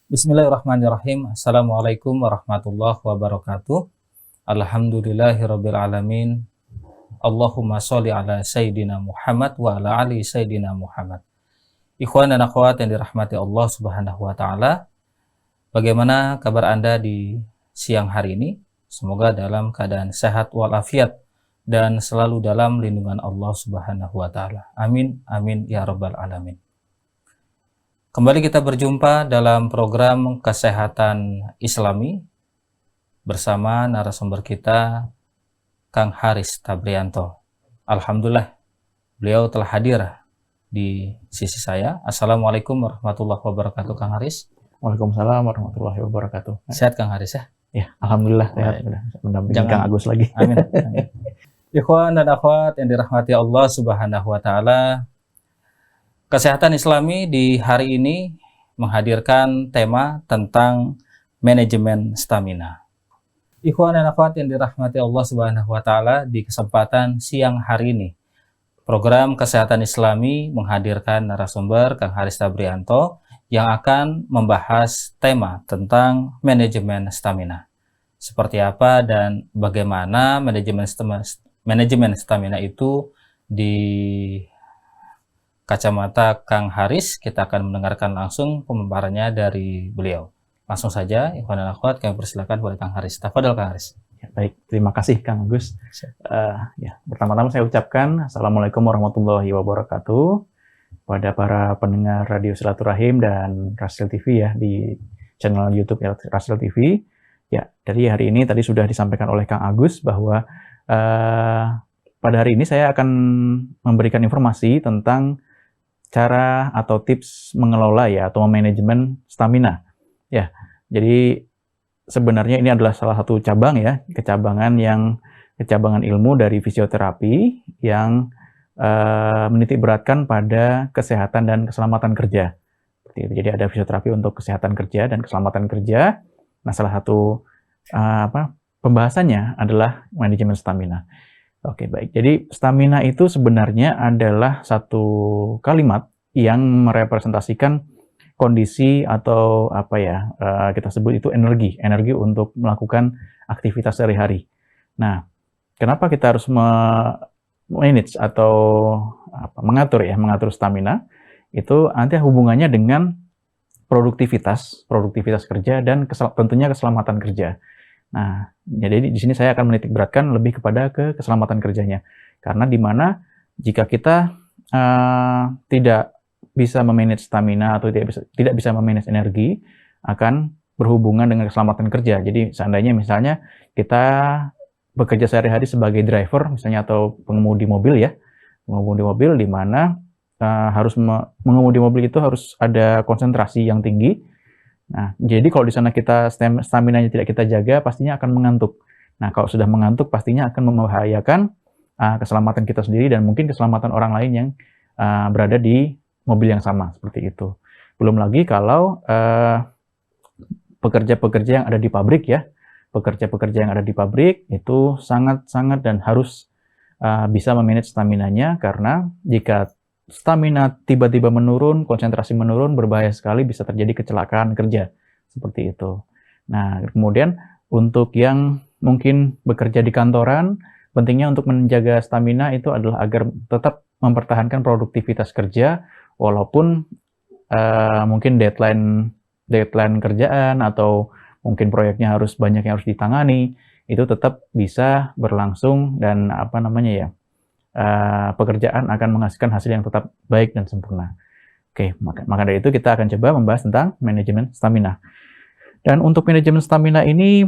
Bismillahirrahmanirrahim. Assalamualaikum warahmatullahi wabarakatuh. Alhamdulillahirabbil alamin. Allahumma sholli ala sayyidina Muhammad wa ala ali sayyidina Muhammad. Ikhwan dan akhwat yang dirahmati Allah Subhanahu wa taala. Bagaimana kabar Anda di siang hari ini? Semoga dalam keadaan sehat walafiat dan selalu dalam lindungan Allah Subhanahu wa taala. Amin amin ya rabbal alamin. Kembali kita berjumpa dalam program Kesehatan Islami bersama narasumber kita Kang Haris Tabrianto. Alhamdulillah beliau telah hadir di sisi saya. Assalamualaikum warahmatullahi wabarakatuh Kang Haris. Waalaikumsalam warahmatullahi wabarakatuh. Sehat Kang Haris ya? Ya, alhamdulillah sehat. Mendampingi Kang Agus lagi. Amin. Ikhwan dan akhwat yang dirahmati Allah Subhanahu wa taala. Kesehatan Islami di hari ini menghadirkan tema tentang manajemen stamina. Ikhwan dan akhwat yang dirahmati Allah Subhanahu wa taala, di kesempatan siang hari ini program Kesehatan Islami menghadirkan narasumber Kang Haris Tabrianto yang akan membahas tema tentang manajemen stamina. Seperti apa dan bagaimana manajemen stamina itu di kacamata Kang Haris. Kita akan mendengarkan langsung pemaparannya dari beliau. Langsung saja, ikhwan dan akhwat, kami persilakan kepada Kang Haris. Tafadhol Kang Haris. Ya, baik, terima kasih Kang Agus. Pertama-tama saya ucapkan Assalamualaikum warahmatullahi wabarakatuh kepada para pendengar Radio Silaturahim dan Rasil TV ya, di channel YouTube Rasil TV. Ya, dari hari ini tadi sudah disampaikan oleh Kang Agus bahwa pada hari ini saya akan memberikan informasi tentang cara atau tips mengelola ya atau manajemen stamina. Ya, jadi sebenarnya ini adalah salah satu cabang ya, kecabangan ilmu dari fisioterapi yang menitik beratkan pada kesehatan dan keselamatan kerja. Seperti itu. Jadi ada fisioterapi untuk kesehatan kerja dan keselamatan kerja. Nah, salah satu pembahasannya adalah manajemen stamina. Oke, baik. Jadi stamina itu sebenarnya adalah satu kalimat yang merepresentasikan kondisi atau kita sebut itu energi untuk melakukan aktivitas sehari-hari. Nah, kenapa kita harus manage atau mengatur stamina? Itu nanti hubungannya dengan produktivitas kerja dan tentunya keselamatan kerja. Nah, jadi di sini saya akan menitik beratkan lebih kepada keselamatan kerjanya. Karena di mana jika kita tidak bisa memanage stamina atau tidak bisa memanage energi, akan berhubungan dengan keselamatan kerja. Jadi seandainya misalnya kita bekerja sehari-hari sebagai driver misalnya atau pengemudi mobil ya, pengemudi mobil di mana mengemudi mobil itu harus ada konsentrasi yang tinggi. Nah, jadi kalau di sana kita stamina-nya tidak kita jaga, pastinya akan mengantuk. Nah, kalau sudah mengantuk, pastinya akan membahayakan keselamatan kita sendiri dan mungkin keselamatan orang lain yang berada di mobil yang sama, seperti itu. Belum lagi kalau pekerja-pekerja yang ada di pabrik ya, pekerja-pekerja yang ada di pabrik itu sangat-sangat dan harus bisa memanage stamina-nya, karena jika stamina tiba-tiba menurun, konsentrasi menurun, berbahaya sekali, bisa terjadi kecelakaan kerja. Seperti itu. Nah, kemudian untuk yang mungkin bekerja di kantoran, pentingnya untuk menjaga stamina itu adalah agar tetap mempertahankan produktivitas kerja, walaupun mungkin deadline kerjaan atau mungkin proyeknya banyak yang harus ditangani, itu tetap bisa berlangsung dan pekerjaan akan menghasilkan hasil yang tetap baik dan sempurna. Oke, maka dari itu kita akan coba membahas tentang manajemen stamina. Dan untuk manajemen stamina ini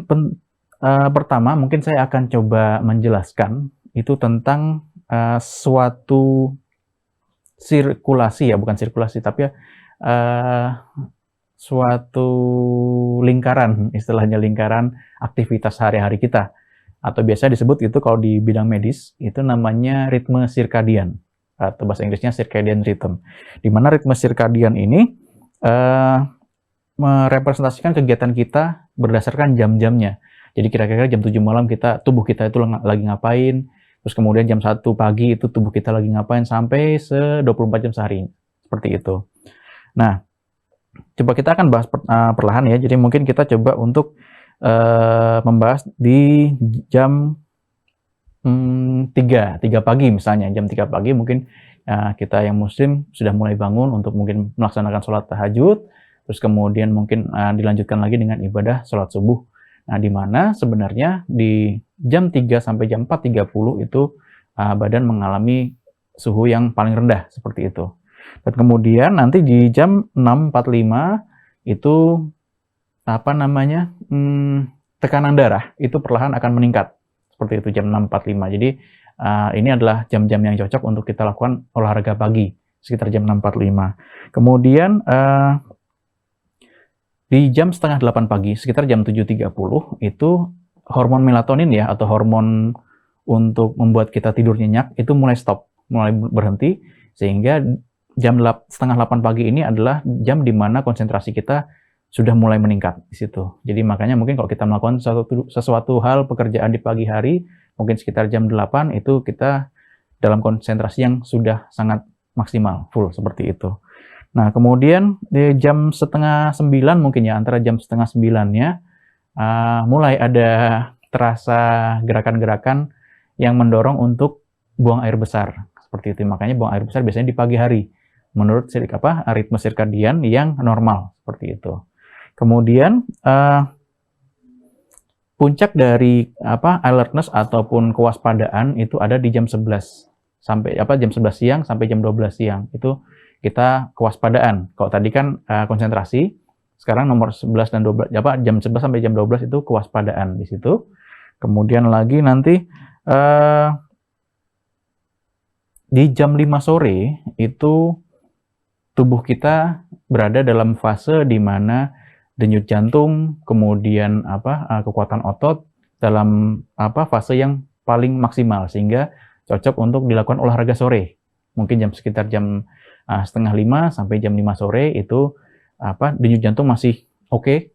pertama mungkin saya akan coba menjelaskan itu tentang suatu sirkulasi ya, bukan sirkulasi tapi suatu lingkaran, istilahnya lingkaran aktivitas sehari-hari kita. Atau biasa disebut itu kalau di bidang medis, itu namanya ritme sirkadian, atau bahasa Inggrisnya circadian rhythm. Di mana ritme sirkadian ini merepresentasikan kegiatan kita berdasarkan jam-jamnya. Jadi kira-kira jam 7 malam tubuh kita itu lagi ngapain, terus kemudian jam 1 pagi itu tubuh kita lagi ngapain, sampai 24 jam sehari. Seperti itu. Nah, coba kita akan bahas perlahan ya. Jadi mungkin kita coba untuk membahas di jam 3 pagi misalnya. Jam 3 pagi mungkin kita yang muslim sudah mulai bangun untuk mungkin melaksanakan sholat tahajud, terus kemudian mungkin dilanjutkan lagi dengan ibadah sholat subuh. Nah, di mana sebenarnya di jam 3 sampai jam 4.30 itu badan mengalami suhu yang paling rendah seperti itu. Dan kemudian nanti di jam 6.45 itu tekanan darah itu perlahan akan meningkat seperti itu jam 6.45. Jadi ini adalah jam-jam yang cocok untuk kita lakukan olahraga pagi sekitar jam 6.45. Kemudian di jam setengah 8 pagi sekitar jam 7.30 itu hormon melatonin ya, atau hormon untuk membuat kita tidur nyenyak itu mulai stop, mulai berhenti, sehingga jam setengah 8 pagi ini adalah jam di mana konsentrasi kita sudah mulai meningkat di situ. Jadi makanya mungkin kalau kita melakukan sesuatu hal pekerjaan di pagi hari, mungkin sekitar jam 8 itu kita dalam konsentrasi yang sudah sangat maksimal, full seperti itu. Nah, kemudian di jam setengah 9 mungkin ya, antara jam setengah 9-nya mulai ada terasa gerakan-gerakan yang mendorong untuk buang air besar seperti itu. Makanya buang air besar biasanya di pagi hari menurut ritme sirkadian yang normal seperti itu. Kemudian puncak dari alertness ataupun kewaspadaan itu ada di jam 11 sampai jam 11 siang sampai jam 12 siang. Itu kita kewaspadaan. Kalau tadi kan konsentrasi, sekarang nomor 11 dan 12 jam 11 sampai jam 12 itu kewaspadaan di situ. Kemudian lagi nanti di jam 5 sore itu tubuh kita berada dalam fase di mana denyut jantung, kemudian kekuatan otot dalam fase yang paling maksimal, sehingga cocok untuk dilakukan olahraga sore. Mungkin sekitar jam setengah 5 sampai jam 5 sore itu denyut jantung masih oke,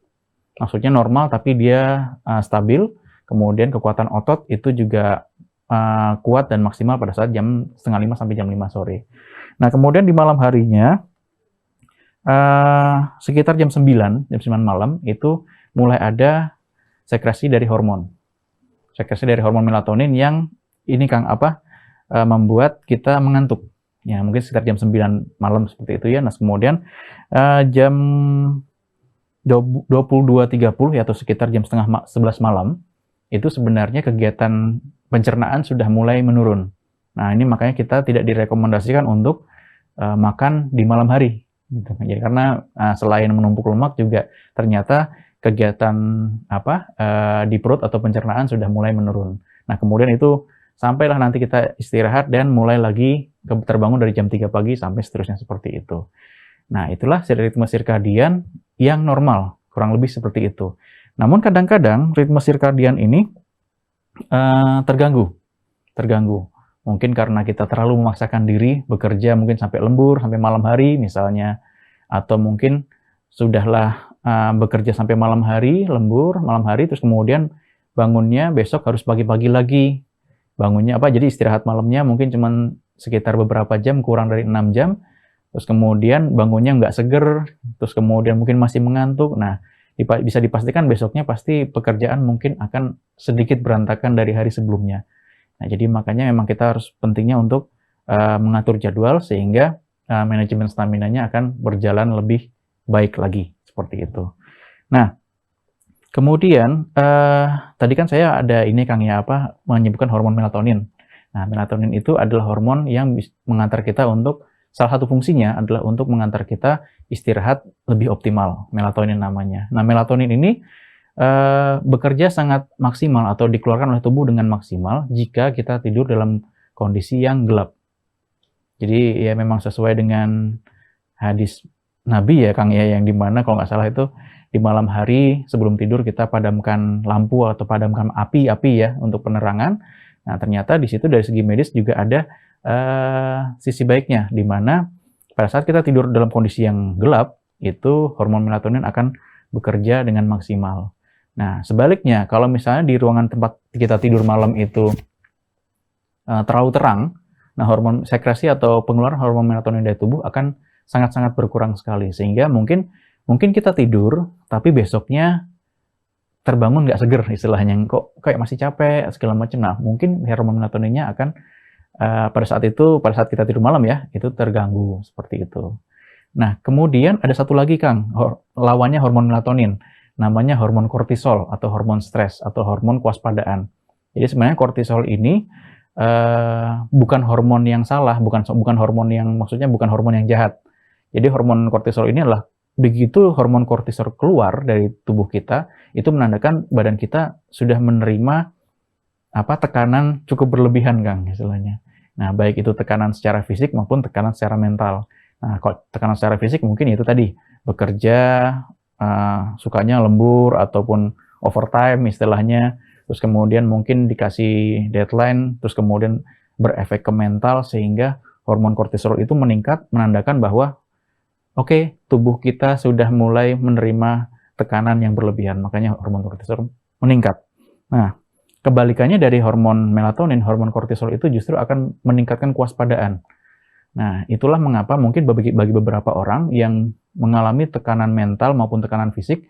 maksudnya normal, tapi dia stabil. Kemudian kekuatan otot itu juga kuat dan maksimal pada saat jam setengah 5 sampai jam 5 sore. Nah, kemudian di malam harinya sekitar jam 9 malam itu mulai ada sekresi dari hormon melatonin yang ini membuat kita mengantuk. Ya, mungkin sekitar jam 9 malam seperti itu ya. Nah, kemudian jam 22.30 ya, atau sekitar jam setengah 11 malam itu sebenarnya kegiatan pencernaan sudah mulai menurun. Nah, ini makanya kita tidak direkomendasikan untuk makan di malam hari. Gitu. Jadi karena selain menumpuk lemak juga ternyata kegiatan di perut atau pencernaan sudah mulai menurun. Nah, kemudian itu sampailah nanti kita istirahat dan mulai lagi terbangun dari jam 3 pagi sampai seterusnya seperti itu. Nah, itulah ritme sirkadian yang normal, kurang lebih seperti itu. Namun kadang-kadang ritme sirkadian ini terganggu. Mungkin karena kita terlalu memaksakan diri bekerja mungkin sampai lembur, sampai malam hari misalnya, atau mungkin sudahlah bekerja sampai malam hari, lembur malam hari, terus kemudian bangunnya besok harus pagi-pagi lagi. Bangunnya jadi istirahat malamnya mungkin cuma sekitar beberapa jam, kurang dari 6 jam, terus kemudian bangunnya nggak seger, terus kemudian mungkin masih mengantuk. Nah, bisa dipastikan besoknya pasti pekerjaan mungkin akan sedikit berantakan dari hari sebelumnya. Nah, jadi makanya memang kita harus pentingnya untuk mengatur jadwal sehingga manajemen staminanya akan berjalan lebih baik lagi, seperti itu. Nah, kemudian tadi kan saya ada ini Kang ya, menyebutkan hormon melatonin. Nah, melatonin itu adalah hormon yang mengantar kita untuk, salah satu fungsinya adalah untuk mengantar kita istirahat lebih optimal, melatonin namanya. Nah, melatonin ini bekerja sangat maksimal atau dikeluarkan oleh tubuh dengan maksimal jika kita tidur dalam kondisi yang gelap. Jadi ya memang sesuai dengan hadis Nabi ya Kang ya, yang dimana kalau nggak salah itu di malam hari sebelum tidur kita padamkan lampu atau padamkan api ya untuk penerangan. Nah, ternyata di situ dari segi medis juga ada sisi baiknya, di mana pada saat kita tidur dalam kondisi yang gelap itu hormon melatonin akan bekerja dengan maksimal. Nah, sebaliknya kalau misalnya di ruangan tempat kita tidur malam itu terlalu terang, nah hormon sekresi atau pengeluaran hormon melatonin dari tubuh akan sangat-sangat berkurang sekali, sehingga mungkin mungkin kita tidur, tapi besoknya terbangun nggak seger istilahnya, kok kayak masih capek segala macam. Nah, mungkin hormon melatoninnya akan pada saat kita tidur malam ya, itu terganggu seperti itu. Nah, kemudian ada satu lagi Kang, lawannya hormon melatonin, namanya hormon kortisol atau hormon stres atau hormon kewaspadaan. Jadi sebenarnya kortisol ini bukan hormon yang salah, bukan hormon yang maksudnya bukan hormon yang jahat. Jadi hormon kortisol ini adalah begitu hormon kortisol keluar dari tubuh kita, itu menandakan badan kita sudah menerima tekanan cukup berlebihan, Kang, istilahnya. Nah, baik itu tekanan secara fisik maupun tekanan secara mental. Nah, kalau tekanan secara fisik mungkin itu tadi, bekerja sukanya lembur ataupun overtime istilahnya, terus kemudian mungkin dikasih deadline, terus kemudian berefek ke mental sehingga hormon kortisol itu meningkat, menandakan bahwa oke, tubuh kita sudah mulai menerima tekanan yang berlebihan, makanya hormon kortisol meningkat. Nah, kebalikannya dari hormon melatonin, hormon kortisol itu justru akan meningkatkan kewaspadaan. Nah, itulah mengapa mungkin bagi beberapa orang yang mengalami tekanan mental maupun tekanan fisik,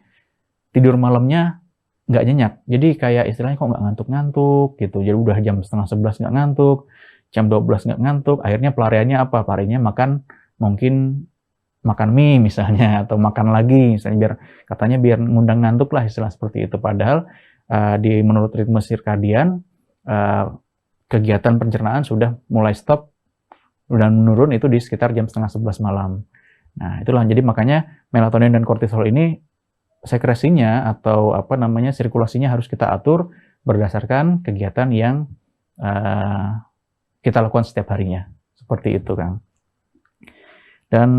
tidur malamnya nggak nyenyak. Jadi kayak istilahnya kok nggak ngantuk-ngantuk gitu. Jadi udah jam 10:30 nggak ngantuk, jam 12 nggak ngantuk, akhirnya pelariannya apa? Pelariannya mungkin makan mie misalnya, atau makan lagi misalnya biar ngundang ngantuk lah, istilah seperti itu. Padahal menurut ritme sirkadian kegiatan pencernaan sudah mulai stop dan menurun itu di sekitar jam 10:30 malam. Nah, itulah jadi makanya melatonin dan kortisol ini sekresinya atau sirkulasinya harus kita atur berdasarkan kegiatan yang kita lakukan setiap harinya. Seperti itu, Kang. Dan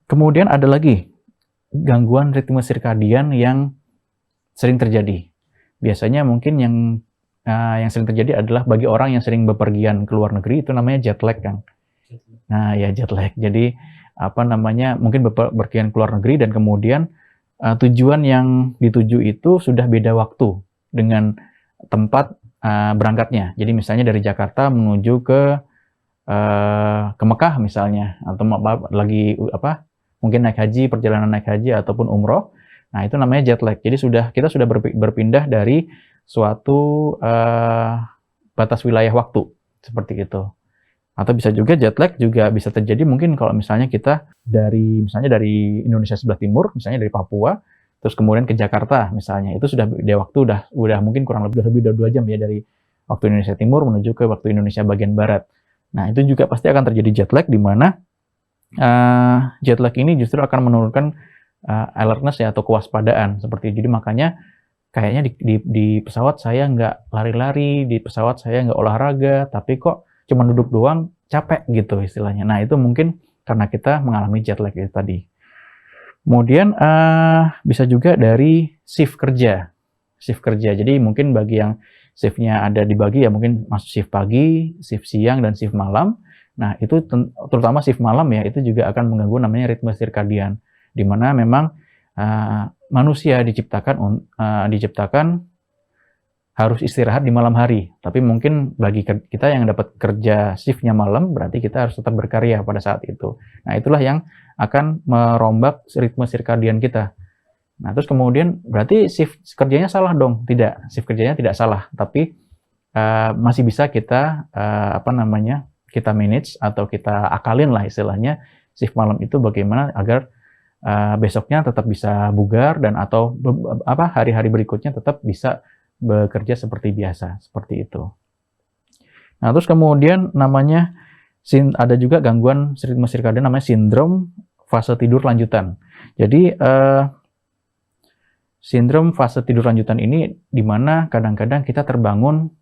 kemudian ada lagi gangguan ritme sirkadian yang sering terjadi. Biasanya mungkin yang sering terjadi adalah bagi orang yang sering bepergian ke luar negeri, itu namanya jet lag, Kang. Nah, ya jet lag. Jadi mungkin bepergian ke luar negeri dan kemudian tujuan yang dituju itu sudah beda waktu dengan tempat berangkatnya. Jadi misalnya dari Jakarta menuju ke Mekah misalnya, atau mungkin naik haji, perjalanan naik haji ataupun umroh. Nah, itu namanya jet lag. Jadi kita sudah berpindah dari suatu batas wilayah waktu seperti itu. Atau bisa juga jet lag juga bisa terjadi mungkin kalau misalnya kita dari Indonesia sebelah timur, misalnya dari Papua, terus kemudian ke Jakarta misalnya, itu sudah beda waktu, udah mungkin kurang lebih 2 jam ya, dari waktu Indonesia Timur menuju ke waktu Indonesia bagian barat. Nah, itu juga pasti akan terjadi jet lag, di mana jet lag ini justru akan menurunkan alertness ya, atau kewaspadaan seperti itu. Jadi makanya kayaknya di pesawat saya nggak lari-lari, di pesawat saya nggak olahraga, tapi kok cuma duduk doang capek gitu istilahnya. Nah, itu mungkin karena kita mengalami jet lag itu tadi. Kemudian bisa juga dari shift kerja. Jadi mungkin bagi yang shift-nya ada dibagi ya, mungkin masuk shift pagi, shift siang, dan shift malam. Nah, itu terutama shift malam ya, itu juga akan mengganggu namanya ritme sirkadian. Di mana memang manusia diciptakan harus istirahat di malam hari. Tapi mungkin bagi kita yang dapat kerja shift-nya malam, berarti kita harus tetap berkarya pada saat itu. Nah, itulah yang akan merombak ritme sirkadian kita. Nah, terus kemudian berarti shift kerjanya salah dong? Tidak, shift kerjanya tidak salah, tapi masih bisa kita kita manage atau kita akalin lah istilahnya shift malam itu bagaimana agar besoknya tetap bisa bugar dan atau hari-hari berikutnya tetap bisa bekerja seperti biasa, seperti itu. Nah, terus kemudian namanya ada juga gangguan ritme sirkadian namanya sindrom fase tidur lanjutan. Jadi sindrom fase tidur lanjutan ini di mana kadang-kadang kita terbangun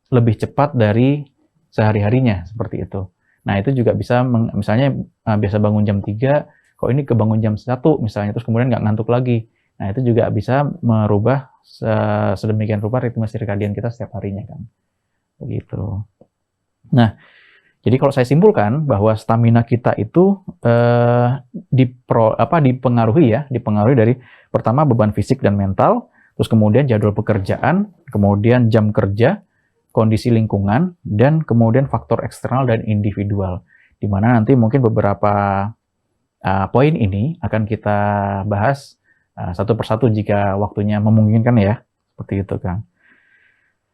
lebih cepat dari sehari-harinya, seperti itu. Nah, itu juga bisa, misalnya biasa bangun jam 3, kok ini kebangun jam 1 misalnya, terus kemudian nggak ngantuk lagi. Nah, itu juga bisa merubah sedemikian rupa ritme sirkadian kita setiap harinya, kan. Begitu. Nah, jadi kalau saya simpulkan bahwa stamina kita itu dipengaruhi dari pertama beban fisik dan mental, terus kemudian jadwal pekerjaan, kemudian jam kerja, kondisi lingkungan, dan kemudian faktor eksternal dan individual. Di mana nanti mungkin beberapa poin ini akan kita bahas satu persatu jika waktunya memungkinkan ya. Seperti itu, Kang.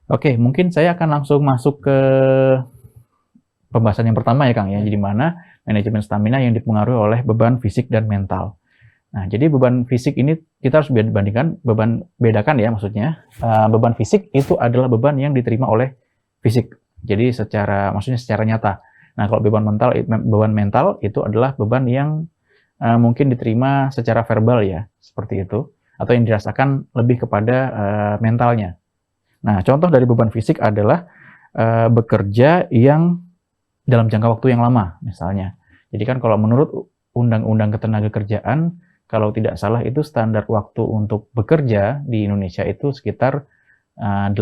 Oke, mungkin saya akan langsung masuk ke pembahasan yang pertama ya, Kang ya. Jadi mana manajemen stamina yang dipengaruhi oleh beban fisik dan mental. Nah, jadi beban fisik ini kita harus bedakan ya maksudnya. Beban fisik itu adalah beban yang diterima oleh fisik. Jadi maksudnya secara nyata. Nah, kalau beban mental itu adalah beban yang mungkin diterima secara verbal ya, seperti itu, atau yang dirasakan lebih kepada mentalnya. Nah, contoh dari beban fisik adalah bekerja yang dalam jangka waktu yang lama, misalnya. Jadi kan kalau menurut Undang-Undang Ketenagakerjaan, kalau tidak salah itu standar waktu untuk bekerja di Indonesia itu sekitar 6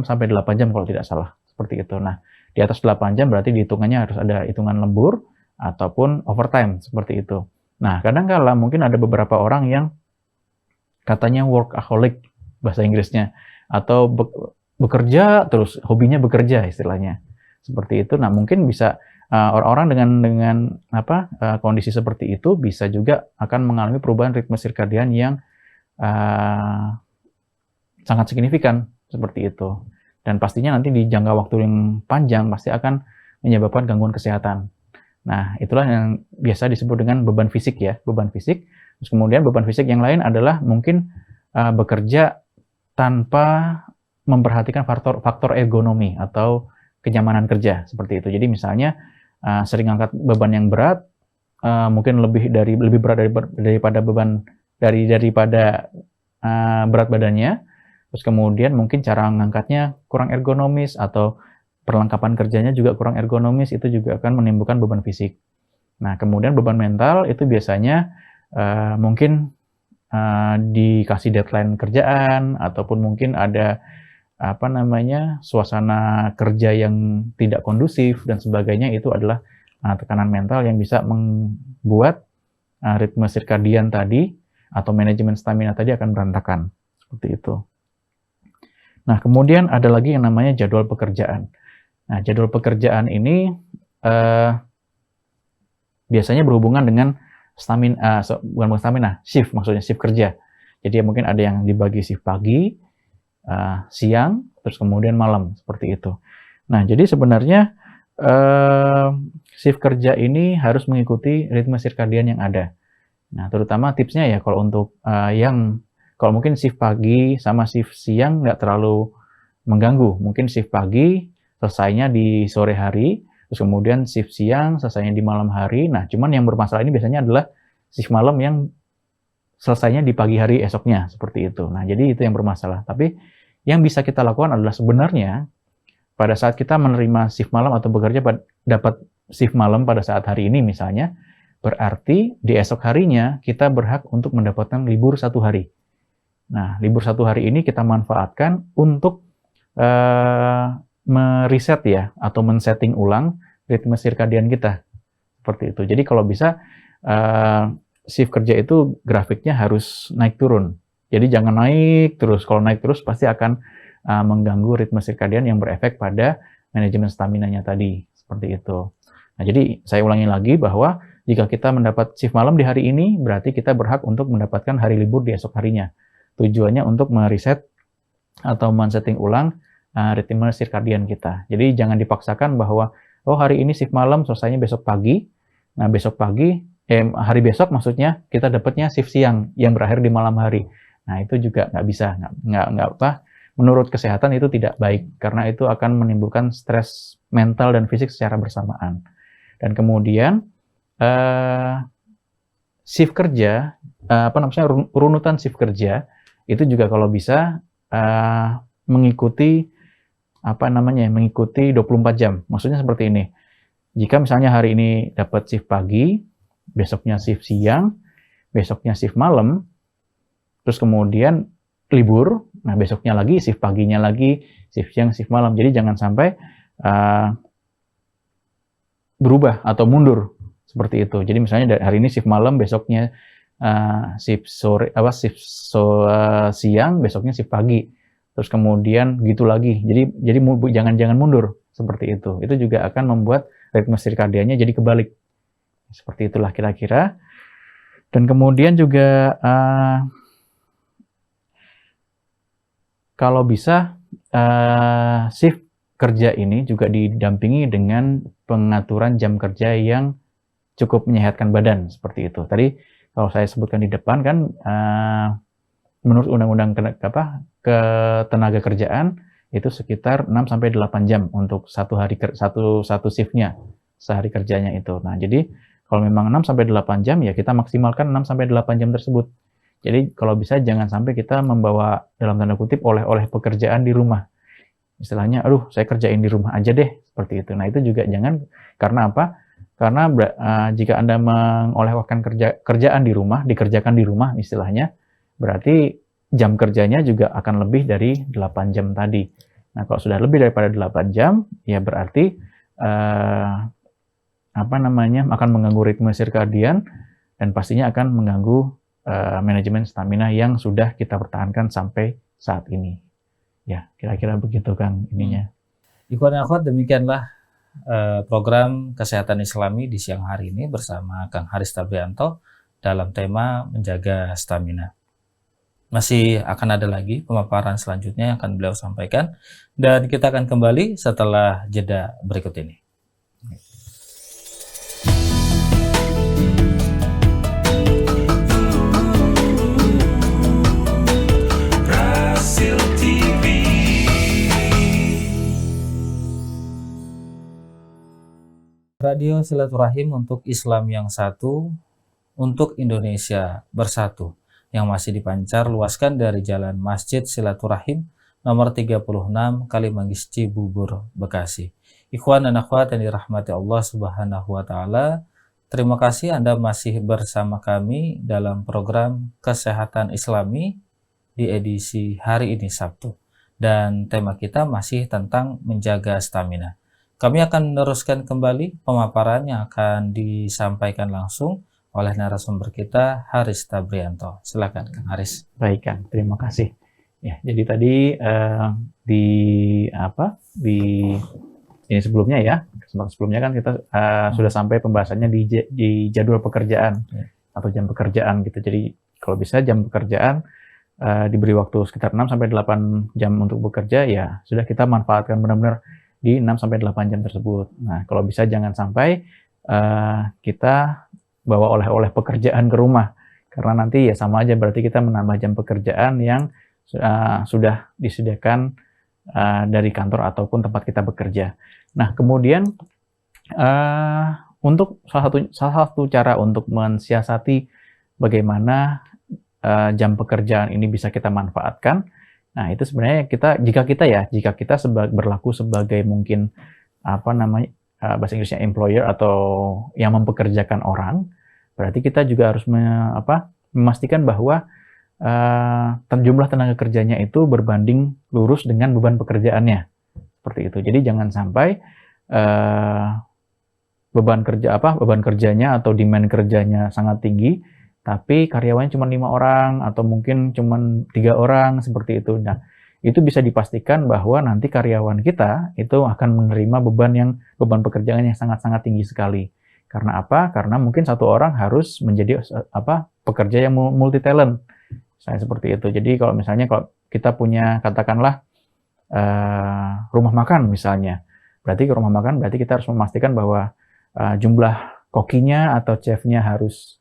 sampai 8 jam kalau tidak salah, seperti itu. Nah, di atas 8 jam berarti dihitungannya harus ada hitungan lembur ataupun overtime, seperti itu. Nah, kadang-kala mungkin ada beberapa orang yang katanya workaholic, bahasa Inggrisnya, atau bekerja terus, hobinya bekerja istilahnya, seperti itu. Nah, mungkin bisa orang-orang dengan kondisi seperti itu bisa juga akan mengalami perubahan ritme sirkadian yang sangat signifikan, seperti itu. Dan pastinya nanti di jangka waktu yang panjang pasti akan menyebabkan gangguan kesehatan. Nah, itulah yang biasa disebut dengan beban fisik ya, beban fisik. Terus kemudian beban fisik yang lain adalah mungkin bekerja tanpa memperhatikan faktor ergonomi atau kenyamanan kerja, seperti itu. Jadi misalnya sering angkat beban yang berat, mungkin lebih berat daripada berat badannya. Terus kemudian mungkin cara mengangkatnya kurang ergonomis atau perlengkapan kerjanya juga kurang ergonomis, itu juga akan menimbulkan beban fisik. Nah, kemudian beban mental itu biasanya mungkin dikasih deadline kerjaan ataupun mungkin ada suasana kerja yang tidak kondusif dan sebagainya, itu adalah tekanan mental yang bisa membuat ritme sirkadian tadi atau manajemen stamina tadi akan berantakan, seperti itu. Nah, kemudian ada lagi yang namanya jadwal pekerjaan. Nah, jadwal pekerjaan ini biasanya berhubungan dengan shift, maksudnya shift kerja. Jadi mungkin ada yang dibagi shift pagi, siang, terus kemudian malam, seperti itu. Nah, jadi sebenarnya shift kerja ini harus mengikuti ritme sirkadian yang ada. Nah, terutama tipsnya ya kalau untuk kalau mungkin shift pagi sama shift siang nggak terlalu mengganggu. Mungkin shift pagi selesainya di sore hari, terus kemudian shift siang selesainya di malam hari. Nah, cuman yang bermasalah ini biasanya adalah shift malam yang selesainya di pagi hari esoknya, seperti itu. Nah, jadi itu yang bermasalah. Tapi yang bisa kita lakukan adalah sebenarnya pada saat kita menerima shift malam atau bekerja dapat shift malam pada saat hari ini misalnya, berarti di esok harinya kita berhak untuk mendapatkan libur 1 hari. Nah, libur 1 hari ini kita manfaatkan untuk mereset ya, atau men-setting ulang ritme sirkadian kita. Seperti itu. Jadi kalau bisa, shift kerja itu grafiknya harus naik turun. Jadi jangan naik terus. Kalau naik terus pasti akan mengganggu ritme sirkadian yang berefek pada manajemen staminanya tadi. Seperti itu. Nah, jadi saya ulangi lagi bahwa jika kita mendapat shift malam di hari ini, berarti kita berhak untuk mendapatkan hari libur di esok harinya. Tujuannya untuk mereset atau men-setting ulang ritme sirkadian kita. Jadi jangan dipaksakan bahwa hari ini shift malam selesainya besok pagi. Nah, hari besok maksudnya kita dapatnya shift siang yang berakhir di malam hari. Nah, itu juga nggak bisa, menurut kesehatan itu tidak baik karena itu akan menimbulkan stres mental dan fisik secara bersamaan. Dan kemudian shift kerja, runutan shift kerja itu juga kalau bisa mengikuti 24 jam. Maksudnya seperti ini. Jika misalnya hari ini dapat shift pagi, besoknya shift siang, besoknya shift malam, terus kemudian libur, nah besoknya lagi shift paginya lagi, shift siang, shift malam. Jadi jangan sampai berubah atau mundur seperti itu. Jadi misalnya hari ini shift malam, besoknya siang, besoknya shift pagi. Terus kemudian gitu lagi. Jadi jangan mundur seperti itu. Itu juga akan membuat ritme sirkadiannya jadi kebalik. Seperti itulah kira-kira. Dan kemudian juga kalau bisa shift kerja ini juga didampingi dengan pengaturan jam kerja yang cukup menyehatkan badan, seperti itu. Tadi kalau saya sebutkan di depan kan, menurut Undang-Undang Ketenaga Kerjaan itu sekitar 6-8 jam untuk satu shiftnya, sehari kerjanya itu. Nah, jadi kalau memang 6-8 jam, ya kita maksimalkan 6-8 jam tersebut. Jadi kalau bisa jangan sampai kita membawa dalam tanda kutip oleh-oleh pekerjaan di rumah. Istilahnya, aduh saya kerjain di rumah aja deh, seperti itu. Nah itu juga jangan, karena apa? Karena jika Anda mengoleh-olehkan kerjaan di rumah, dikerjakan di rumah istilahnya, berarti jam kerjanya juga akan lebih dari 8 jam tadi. Nah kalau sudah lebih daripada 8 jam, ya berarti akan mengganggu ritme sirkadian dan pastinya akan mengganggu manajemen stamina yang sudah kita pertahankan sampai saat ini. Ya, kira-kira begitu Kang ininya. Ikhwan dan akhwat, demikianlah program Kesehatan Islami di siang hari ini bersama Kang Haris Tabrianto dalam tema menjaga stamina. Masih akan ada lagi pemaparan selanjutnya yang akan beliau sampaikan, dan kita akan kembali setelah jeda berikut ini. Radio Silaturahim untuk Islam yang satu, untuk Indonesia bersatu, yang masih dipancar luaskan dari Jalan Masjid Silaturahim nomor 36 Kalimanggis Cibubur, Bekasi. Ikhwan dan akhwat yang dirahmati Allah Subhanahu wa taala, terima kasih Anda masih bersama kami dalam program Kesehatan Islami di edisi hari ini Sabtu. Dan tema kita masih tentang menjaga stamina. Kami akan meneruskan kembali pemaparan yang akan disampaikan langsung oleh narasumber kita, Haris Tabrianto. Silakan Kang Haris. Baik Kang, terima kasih. Ya, jadi tadi di ini sebelumnya ya, kesempatan sebelumnya kan kita sudah sampai pembahasannya di jadwal pekerjaan atau jam pekerjaan gitu. Jadi kalau bisa jam pekerjaan diberi waktu sekitar 6-8 jam untuk bekerja, ya sudah kita manfaatkan benar-benar di 6-8 jam tersebut. Nah, kalau bisa jangan sampai kita bawa oleh-oleh pekerjaan ke rumah, karena nanti ya sama aja berarti kita menambah jam pekerjaan yang sudah disediakan dari kantor ataupun tempat kita bekerja. Nah, kemudian untuk salah satu cara untuk mensiasati bagaimana jam pekerjaan ini bisa kita manfaatkan. Nah, itu sebenarnya jika kita berlaku sebagai mungkin bahasa Inggrisnya employer atau yang mempekerjakan orang, berarti kita juga harus memastikan bahwa jumlah tenaga kerjanya itu berbanding lurus dengan beban pekerjaannya. Seperti itu. Jadi jangan sampai beban kerjanya atau demand kerjanya sangat tinggi, tapi karyawannya cuma 5 orang atau mungkin cuma 3 orang, seperti itu. Nah, itu bisa dipastikan bahwa nanti karyawan kita itu akan menerima beban pekerjaan yang sangat-sangat tinggi sekali. Karena apa? Karena mungkin satu orang harus menjadi pekerja yang multi talent. Saya seperti itu. Jadi kalau kita punya katakanlah rumah makan misalnya, berarti kita harus memastikan bahwa jumlah kokinya atau chefnya harus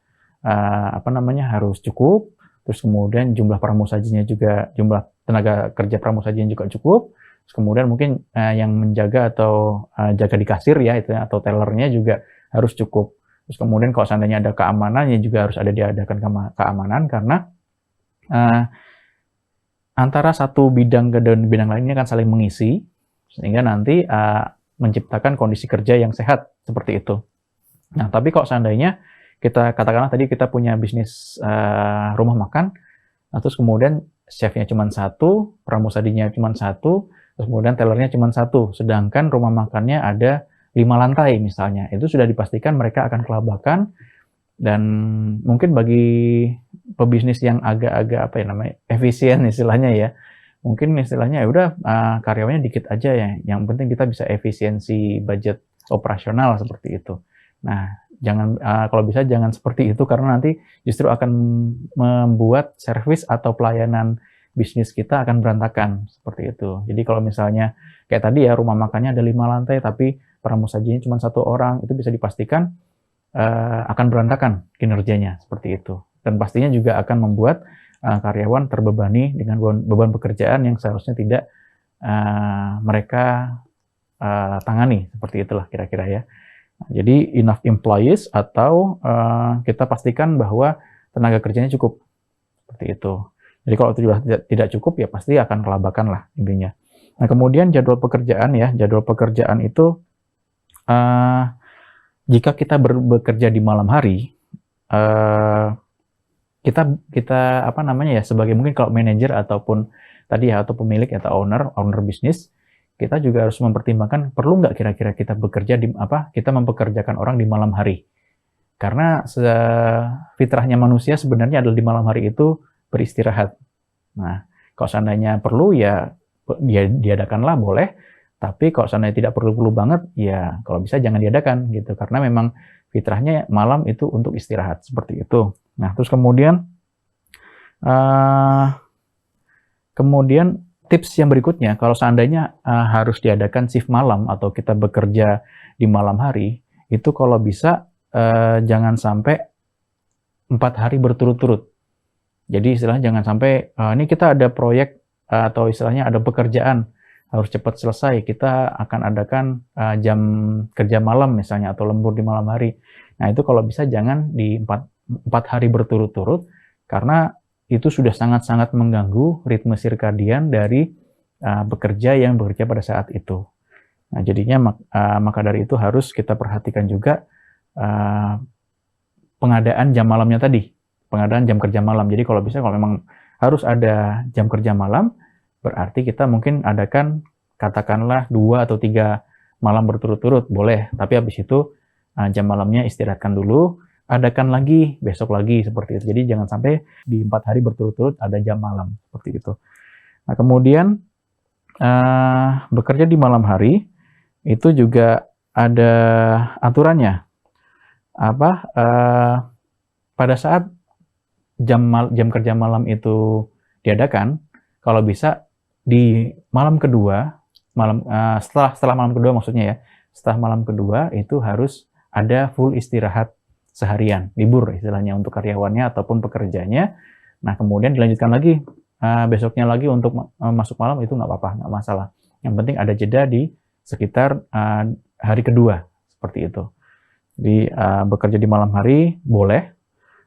cukup, terus kemudian jumlah pramusajinya juga, jumlah tenaga kerja pramusajinya juga cukup, terus kemudian mungkin yang menjaga atau jaga di kasir ya itu atau tellernya juga harus cukup. Terus kemudian kalau seandainya ada keamanannya juga harus diadakan keamanan, karena antara satu bidang ke bidang lainnya akan saling mengisi sehingga nanti menciptakan kondisi kerja yang sehat seperti itu. Nah, tapi kalau seandainya kita katakanlah tadi kita punya bisnis rumah makan, nah, terus kemudian chefnya cuma 1, pramusadinya cuma 1, terus kemudian tellernya cuma 1, sedangkan rumah makannya ada 5 lantai misalnya, itu sudah dipastikan mereka akan kelabakan. Dan mungkin bagi pebisnis yang agak efisien istilahnya ya, mungkin istilahnya ya udah karyawannya dikit aja ya, yang penting kita bisa efisiensi budget operasional seperti itu. Nah, kalau bisa jangan seperti itu, karena nanti justru akan membuat servis atau pelayanan bisnis kita akan berantakan seperti itu. Jadi kalau misalnya kayak tadi ya, rumah makannya ada 5 lantai tapi pramusajinya cuma 1 orang, itu bisa dipastikan akan berantakan kinerjanya seperti itu. Dan pastinya juga akan membuat karyawan terbebani dengan beban pekerjaan yang seharusnya tidak mereka tangani, seperti itulah kira-kira ya. Nah, jadi enough employees, atau kita pastikan bahwa tenaga kerjanya cukup, seperti itu. Jadi kalau itu sudah tidak cukup ya pasti akan kelabakan lah intinya. Nah kemudian jadwal pekerjaan ya, jadwal pekerjaan itu jika kita bekerja di malam hari, kita apa namanya ya, sebagai mungkin kalau manajer ataupun tadi ya, atau pemilik atau owner bisnis, kita juga harus mempertimbangkan perlu nggak kira-kira kita bekerja kita mempekerjakan orang di malam hari. Karena fitrahnya manusia sebenarnya adalah di malam hari itu beristirahat. Nah, kalau seandainya perlu ya diadakanlah boleh, tapi kalau seandainya tidak perlu banget ya kalau bisa jangan diadakan gitu, karena memang fitrahnya malam itu untuk istirahat, seperti itu. Nah, terus kemudian tips yang berikutnya, kalau seandainya harus diadakan shift malam atau kita bekerja di malam hari, itu kalau bisa jangan sampai 4 hari berturut-turut. Jadi istilahnya jangan sampai ini kita ada proyek atau istilahnya ada pekerjaan harus cepat selesai, kita akan adakan jam kerja malam misalnya atau lembur di malam hari. Nah itu kalau bisa jangan di 4 hari berturut-turut, karena itu sudah sangat-sangat mengganggu ritme sirkadian dari bekerja pada saat itu. Nah jadinya maka dari itu harus kita perhatikan juga pengadaan jam malamnya tadi, pengadaan jam kerja malam. Jadi kalau bisa, kalau memang harus ada jam kerja malam, berarti kita mungkin adakan katakanlah 2 atau 3 malam berturut-turut, boleh. Tapi habis itu jam malamnya istirahatkan dulu, adakan lagi, besok lagi, seperti itu. Jadi jangan sampai di 4 hari berturut-turut ada jam malam, seperti itu. Nah kemudian bekerja di malam hari, itu juga ada aturannya. Pada saat jam kerja malam itu diadakan, kalau bisa di malam kedua, setelah malam kedua maksudnya ya, setelah malam kedua itu harus ada full istirahat seharian, libur istilahnya untuk karyawannya ataupun pekerjanya. Nah kemudian dilanjutkan lagi besoknya lagi untuk masuk malam, itu nggak apa-apa, nggak masalah. Yang penting ada jeda di sekitar hari kedua, seperti itu. Jadi bekerja di malam hari boleh.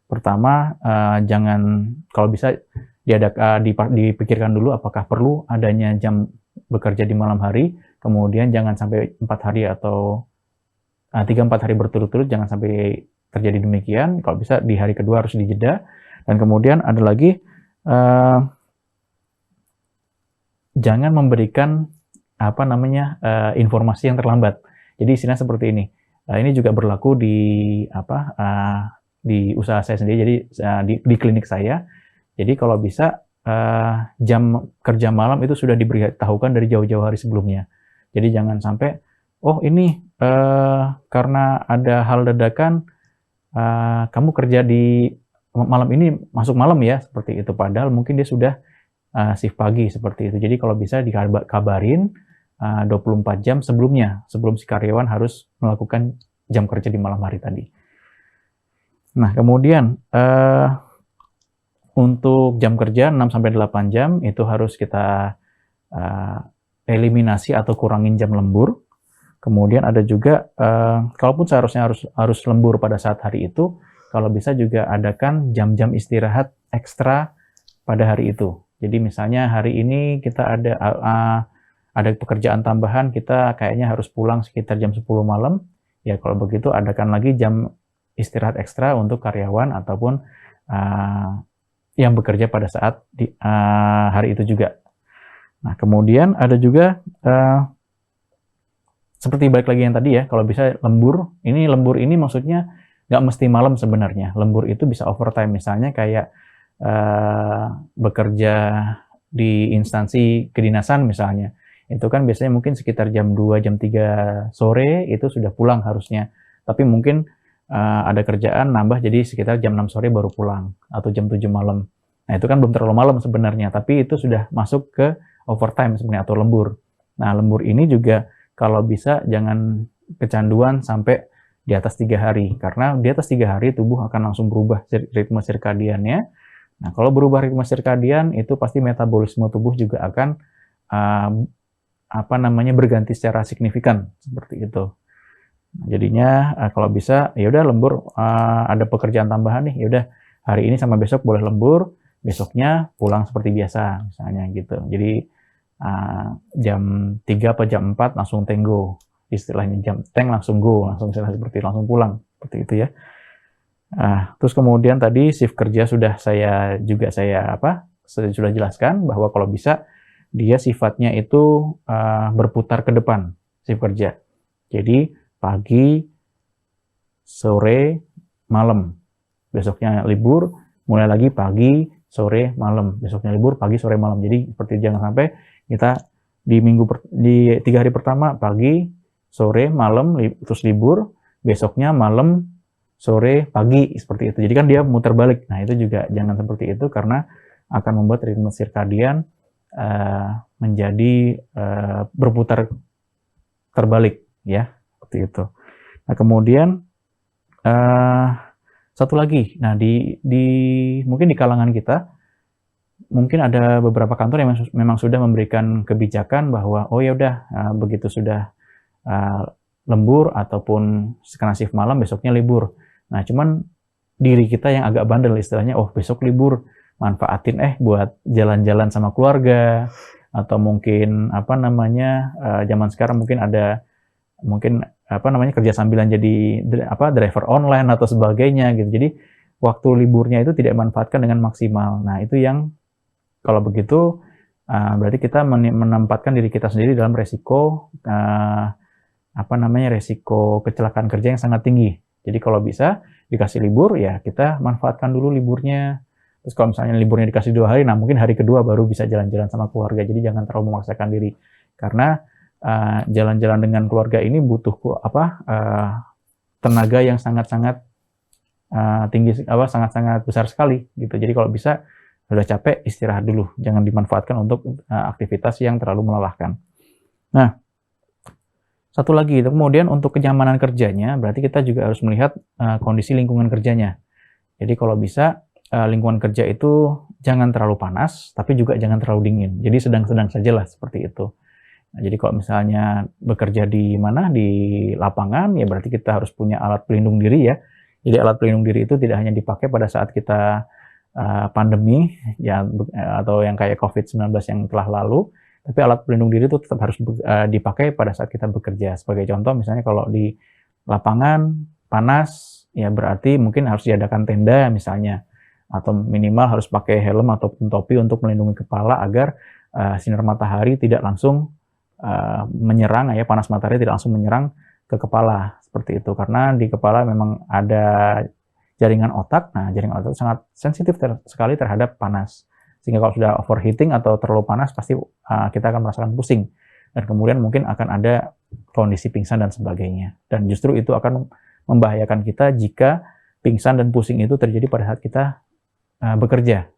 Pertama, jangan, kalau bisa dipikirkan dulu apakah perlu adanya jam bekerja di malam hari. Kemudian jangan sampai 4 hari atau 3-4 hari berturut-turut, jangan sampai terjadi demikian. Kalau bisa di hari kedua harus dijeda. Dan kemudian ada lagi, jangan memberikan informasi yang terlambat. Jadi istilahnya seperti ini. Ini juga berlaku di usaha saya sendiri, jadi di klinik saya. Jadi kalau bisa jam kerja malam itu sudah diberitahukan dari jauh-jauh hari sebelumnya. Jadi jangan sampai, oh ini karena ada hal dadakan, kamu kerja di malam ini, masuk malam ya, seperti itu. Padahal mungkin dia sudah shift pagi, seperti itu. Jadi kalau bisa dikabarin 24 jam sebelumnya, sebelum si karyawan harus melakukan jam kerja di malam hari tadi. Nah, kemudian untuk jam kerja 6-8 jam itu harus kita eliminasi atau kurangin jam lembur. Kemudian ada juga, kalaupun seharusnya harus lembur pada saat hari itu, kalau bisa juga adakan jam-jam istirahat ekstra pada hari itu. Jadi misalnya hari ini kita ada pekerjaan tambahan, kita kayaknya harus pulang sekitar jam 10 malam. Ya kalau begitu adakan lagi jam istirahat ekstra untuk karyawan ataupun yang bekerja pada saat hari itu juga. Nah kemudian ada juga seperti balik lagi yang tadi ya, kalau bisa lembur ini maksudnya nggak mesti malam sebenarnya. Lembur itu bisa overtime, misalnya kayak bekerja di instansi kedinasan misalnya. Itu kan biasanya mungkin sekitar jam 2, jam 3 sore itu sudah pulang harusnya. Tapi mungkin ada kerjaan nambah jadi sekitar jam 6 sore baru pulang atau jam 7 malam. Nah, itu kan belum terlalu malam sebenarnya, tapi itu sudah masuk ke overtime sebenarnya atau lembur. Nah, lembur ini juga kalau bisa jangan kecanduan sampai di atas 3 hari, karena di atas 3 hari tubuh akan langsung berubah ritme sirkadiannya. Nah, kalau berubah ritme sirkadian itu pasti metabolisme tubuh juga akan berganti secara signifikan seperti itu. Nah, jadinya kalau bisa ya udah lembur, ada pekerjaan tambahan nih, ya udah hari ini sama besok boleh lembur, besoknya pulang seperti biasa misalnya gitu. Jadi jam 3 atau jam 4 langsung tenggo, istilahnya jam teng langsung go, langsung pulang seperti itu ya. Terus kemudian tadi shift kerja sudah saya sudah jelaskan bahwa kalau bisa dia sifatnya itu berputar ke depan shift kerja. Jadi pagi, sore, malam. Besoknya libur, mulai lagi pagi, sore, malam. Besoknya libur, pagi, sore, malam. Jadi seperti jangan sampai kita di 3 hari pertama pagi, sore, malam, terus libur, besoknya malam, sore, pagi, seperti itu. Jadi kan dia muter balik. Nah, itu juga jangan seperti itu karena akan membuat ritme sirkadian menjadi berputar terbalik ya, seperti itu. Nah, kemudian satu lagi, nah mungkin di kalangan kita mungkin ada beberapa kantor yang memang sudah memberikan kebijakan bahwa oh ya udah begitu sudah lembur ataupun kena shift malam besoknya libur. Nah, cuman diri kita yang agak bandel istilahnya, oh besok libur, manfaatin buat jalan-jalan sama keluarga atau mungkin zaman sekarang mungkin ada kerja sambilan jadi driver online atau sebagainya gitu. Jadi waktu liburnya itu tidak dimanfaatkan dengan maksimal. Nah, itu yang kalau begitu berarti kita menempatkan diri kita sendiri dalam resiko resiko kecelakaan kerja yang sangat tinggi. Jadi kalau bisa dikasih libur ya kita manfaatkan dulu liburnya. Terus kalau misalnya liburnya dikasih 2 hari, nah mungkin hari kedua baru bisa jalan-jalan sama keluarga. Jadi jangan terlalu memaksakan diri karena jalan-jalan dengan keluarga ini butuh tenaga yang sangat-sangat tinggi, sangat-sangat besar sekali gitu. Jadi kalau bisa udah capek istirahat dulu, jangan dimanfaatkan untuk aktivitas yang terlalu melelahkan. Nah, satu lagi, kemudian untuk kenyamanan kerjanya, berarti kita juga harus melihat kondisi lingkungan kerjanya. Jadi kalau bisa lingkungan kerja itu jangan terlalu panas, tapi juga jangan terlalu dingin. Jadi sedang-sedang sajalah seperti itu. Nah, jadi kalau misalnya bekerja di lapangan, ya berarti kita harus punya alat pelindung diri ya. Jadi alat pelindung diri itu tidak hanya dipakai pada saat kita pandemi ya atau yang kayak COVID-19 yang telah lalu, tapi alat pelindung diri itu tetap harus dipakai pada saat kita bekerja. Sebagai contoh, misalnya kalau di lapangan panas, ya berarti mungkin harus diadakan tenda misalnya, atau minimal harus pakai helm ataupun topi untuk melindungi kepala agar sinar matahari tidak langsung menyerang ya, panas matahari tidak langsung menyerang ke kepala seperti itu. Karena di kepala memang ada jaringan otak. Nah, jaringan otak sangat sensitif sekali terhadap panas. Sehingga kalau sudah overheating atau terlalu panas, pasti kita akan merasakan pusing. Dan kemudian mungkin akan ada kondisi pingsan dan sebagainya. Dan justru itu akan membahayakan kita jika pingsan dan pusing itu terjadi pada saat kita bekerja.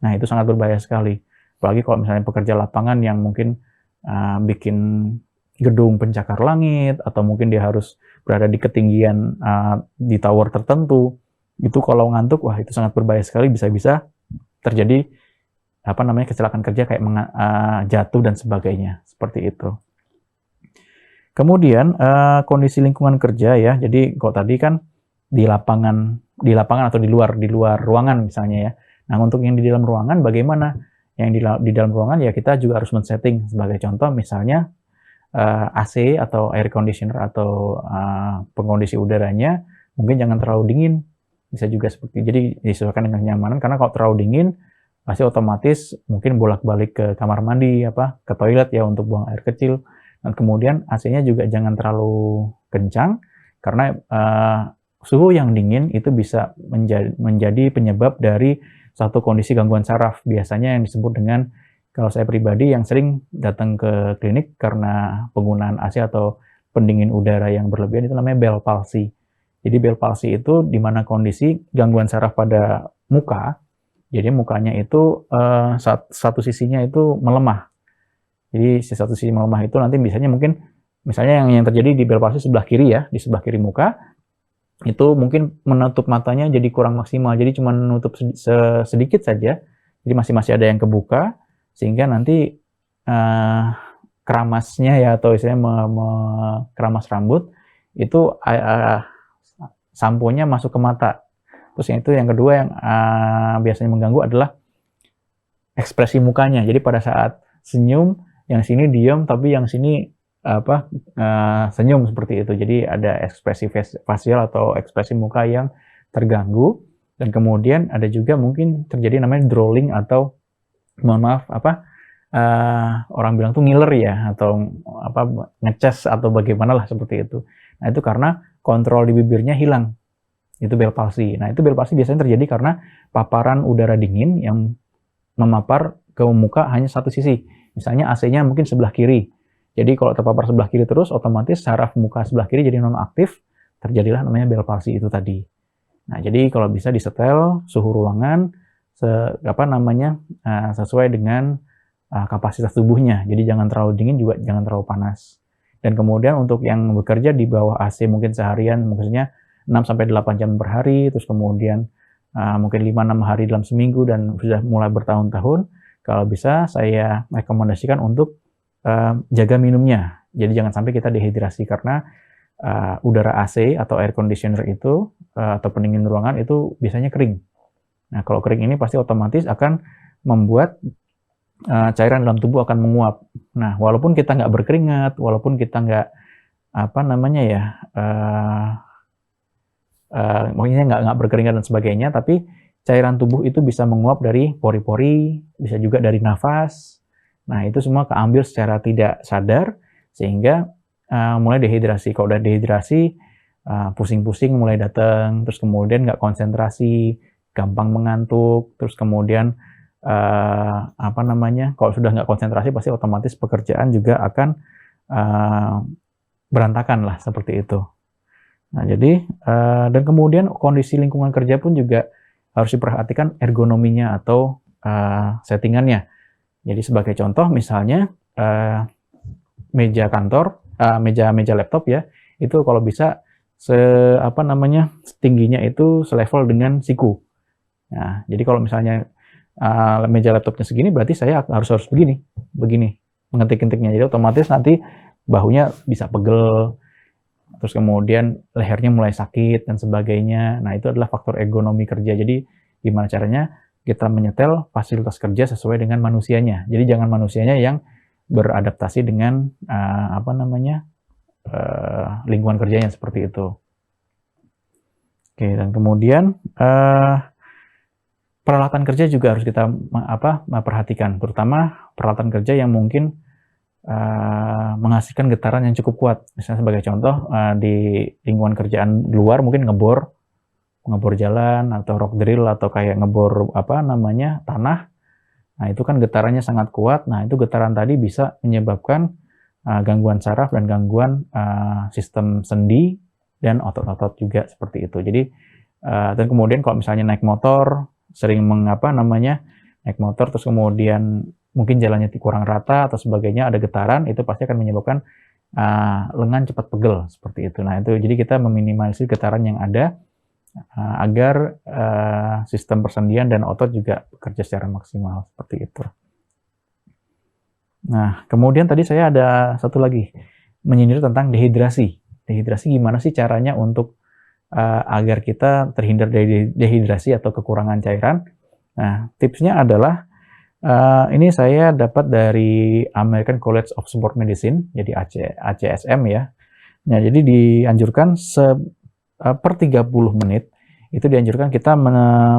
Nah, itu sangat berbahaya sekali. Apalagi kalau misalnya pekerja lapangan yang mungkin bikin gedung pencakar langit, atau mungkin dia harus berada di ketinggian di tower tertentu. Itu kalau ngantuk, wah itu sangat berbahaya sekali, bisa-bisa terjadi kecelakaan kerja kayak jatuh dan sebagainya, seperti itu. Kemudian kondisi lingkungan kerja ya. Jadi kalau tadi kan di lapangan atau di luar ruangan misalnya ya. Nah, untuk yang di dalam ruangan bagaimana? Yang di dalam ruangan ya kita juga harus men-setting. Sebagai contoh misalnya AC atau air conditioner atau pengkondisi udaranya mungkin jangan terlalu dingin. Bisa juga seperti, jadi disesuaikan dengan kenyamanan, karena kalau terlalu dingin pasti otomatis mungkin bolak-balik ke kamar mandi, ke toilet ya untuk buang air kecil. Dan kemudian AC-nya juga jangan terlalu kencang, karena suhu yang dingin itu bisa menjadi penyebab dari satu kondisi gangguan saraf, biasanya yang disebut dengan, kalau saya pribadi yang sering datang ke klinik karena penggunaan AC atau pendingin udara yang berlebihan, itu namanya Bell palsy. Jadi Bell palsy itu di mana kondisi gangguan saraf pada muka, jadi mukanya itu satu sisinya itu melemah. Jadi satu sisi melemah itu nanti misalnya yang terjadi di Bell palsy sebelah kiri ya, di sebelah kiri muka, itu mungkin menutup matanya jadi kurang maksimal, jadi cuma menutup sedikit saja, jadi masih ada yang kebuka, sehingga nanti keramasnya ya, atau istilahnya keramas rambut, itu samponya masuk ke mata. Terus yang itu yang kedua yang biasanya mengganggu adalah ekspresi mukanya. Jadi pada saat senyum, yang sini diam, tapi yang sini senyum seperti itu. Jadi ada ekspresi fasial atau ekspresi muka yang terganggu. Dan kemudian ada juga mungkin terjadi namanya drooling atau mohon maaf orang bilang tuh ngiler ya, atau ngeces atau bagaimana lah seperti itu. Nah itu karena kontrol di bibirnya hilang. Itu Bell palsy. Nah itu Bell palsy biasanya terjadi karena paparan udara dingin yang memapar ke muka hanya satu sisi. Misalnya AC-nya mungkin sebelah kiri. Jadi kalau terpapar sebelah kiri terus, otomatis saraf muka sebelah kiri jadi nonaktif, terjadilah namanya Bell palsy itu tadi. Nah jadi kalau bisa disetel suhu ruangan sesuai dengan kapasitas tubuhnya. Jadi jangan terlalu dingin juga jangan terlalu panas. Dan kemudian untuk yang bekerja di bawah AC mungkin seharian, maksudnya 6-8 jam per hari, terus kemudian mungkin 5-6 hari dalam seminggu dan sudah mulai bertahun-tahun, kalau bisa saya rekomendasikan untuk jaga minumnya. Jadi jangan sampai kita dehidrasi karena udara AC atau air conditioner itu atau pendingin ruangan itu biasanya kering. Nah kalau kering ini pasti otomatis akan membuat cairan dalam tubuh akan menguap. Nah, walaupun kita nggak berkeringat, walaupun kita nggak maksudnya nggak berkeringat dan sebagainya, tapi cairan tubuh itu bisa menguap dari pori-pori, bisa juga dari nafas. Nah, itu semua keambil secara tidak sadar, sehingga mulai dehidrasi. Kalau udah dehidrasi, pusing-pusing mulai datang, terus kemudian nggak konsentrasi, gampang mengantuk, terus kemudian kalau sudah nggak konsentrasi pasti otomatis pekerjaan juga akan berantakan lah seperti itu. Nah jadi dan kemudian kondisi lingkungan kerja pun juga harus diperhatikan ergonominya atau settingannya. Jadi sebagai contoh misalnya meja kantor, meja laptop ya, itu kalau bisa tingginya itu selevel dengan siku. Nah jadi kalau misalnya meja laptopnya segini, berarti saya harus begini mengetik-ketiknya. Jadi otomatis nanti bahunya bisa pegel, terus kemudian lehernya mulai sakit dan sebagainya. Nah itu adalah faktor ergonomi kerja. Jadi gimana caranya kita menyetel fasilitas kerja sesuai dengan manusianya. Jadi jangan manusianya yang beradaptasi dengan lingkungan kerjanya seperti itu. Oke, dan kemudian peralatan kerja juga harus kita perhatikan, terutama peralatan kerja yang mungkin menghasilkan getaran yang cukup kuat. Misalnya sebagai contoh di lingkungan kerjaan luar mungkin ngebor jalan atau rock drill atau kayak ngebor tanah. Nah itu kan getarannya sangat kuat. Nah itu getaran tadi bisa menyebabkan gangguan saraf dan gangguan sistem sendi dan otot-otot juga seperti itu. Jadi dan kemudian kalau misalnya naik motor sering naik motor terus kemudian mungkin jalannya kurang rata atau sebagainya, ada getaran, itu pasti akan menyebabkan lengan cepat pegel seperti itu. Nah itu jadi kita meminimalisir getaran yang ada agar sistem persendian dan otot juga bekerja secara maksimal seperti itu. Nah kemudian tadi saya ada satu lagi menyindir tentang dehidrasi. Dehidrasi gimana sih caranya untuk agar kita terhindar dari dehidrasi atau kekurangan cairan. Nah, tipsnya adalah ini saya dapat dari American College of Sport Medicine, jadi ACSM ya. Nah, jadi dianjurkan per 30 menit itu dianjurkan kita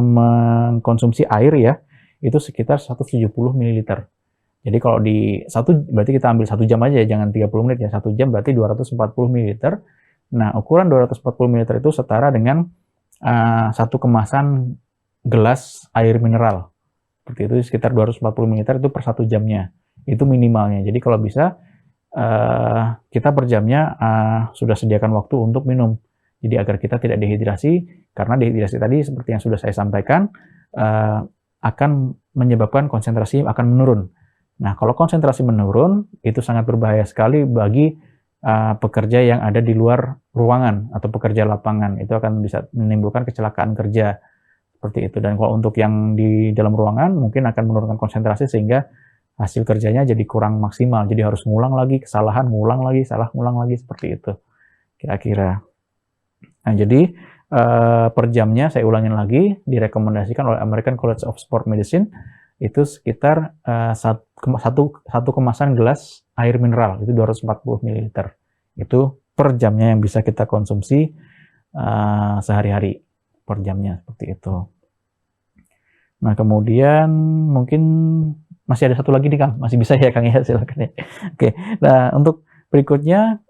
mengkonsumsi air ya, itu sekitar 170 ml. Jadi kalau berarti kita ambil 1 jam aja, jangan 30 menit ya, 1 jam berarti 240 ml. Nah, ukuran 240 ml itu setara dengan satu kemasan gelas air mineral. Seperti itu, sekitar 240 ml itu per 1 jamnya. Itu minimalnya. Jadi kalau bisa, kita per jamnya sudah sediakan waktu untuk minum. Jadi agar kita tidak dehidrasi, karena dehidrasi tadi seperti yang sudah saya sampaikan akan menyebabkan konsentrasi akan menurun. Nah, kalau konsentrasi menurun, itu sangat berbahaya sekali bagi pekerja yang ada di luar ruangan atau pekerja lapangan. Itu akan bisa menimbulkan kecelakaan kerja seperti itu. Dan kalau untuk yang di dalam ruangan, mungkin akan menurunkan konsentrasi sehingga hasil kerjanya jadi kurang maksimal. Jadi harus ngulang lagi kesalahan, ngulang lagi, ngulang lagi, seperti itu kira-kira. Nah, jadi per jamnya saya ulangin lagi, direkomendasikan oleh American College of Sport Medicine itu sekitar satu kemasan gelas air mineral, itu 240 ml. Itu per jamnya yang bisa kita konsumsi sehari-hari, per jamnya seperti itu. Nah, kemudian mungkin masih ada satu lagi nih Kang, masih bisa ya Kang ya, silakan ya. Oke, nah untuk berikutnya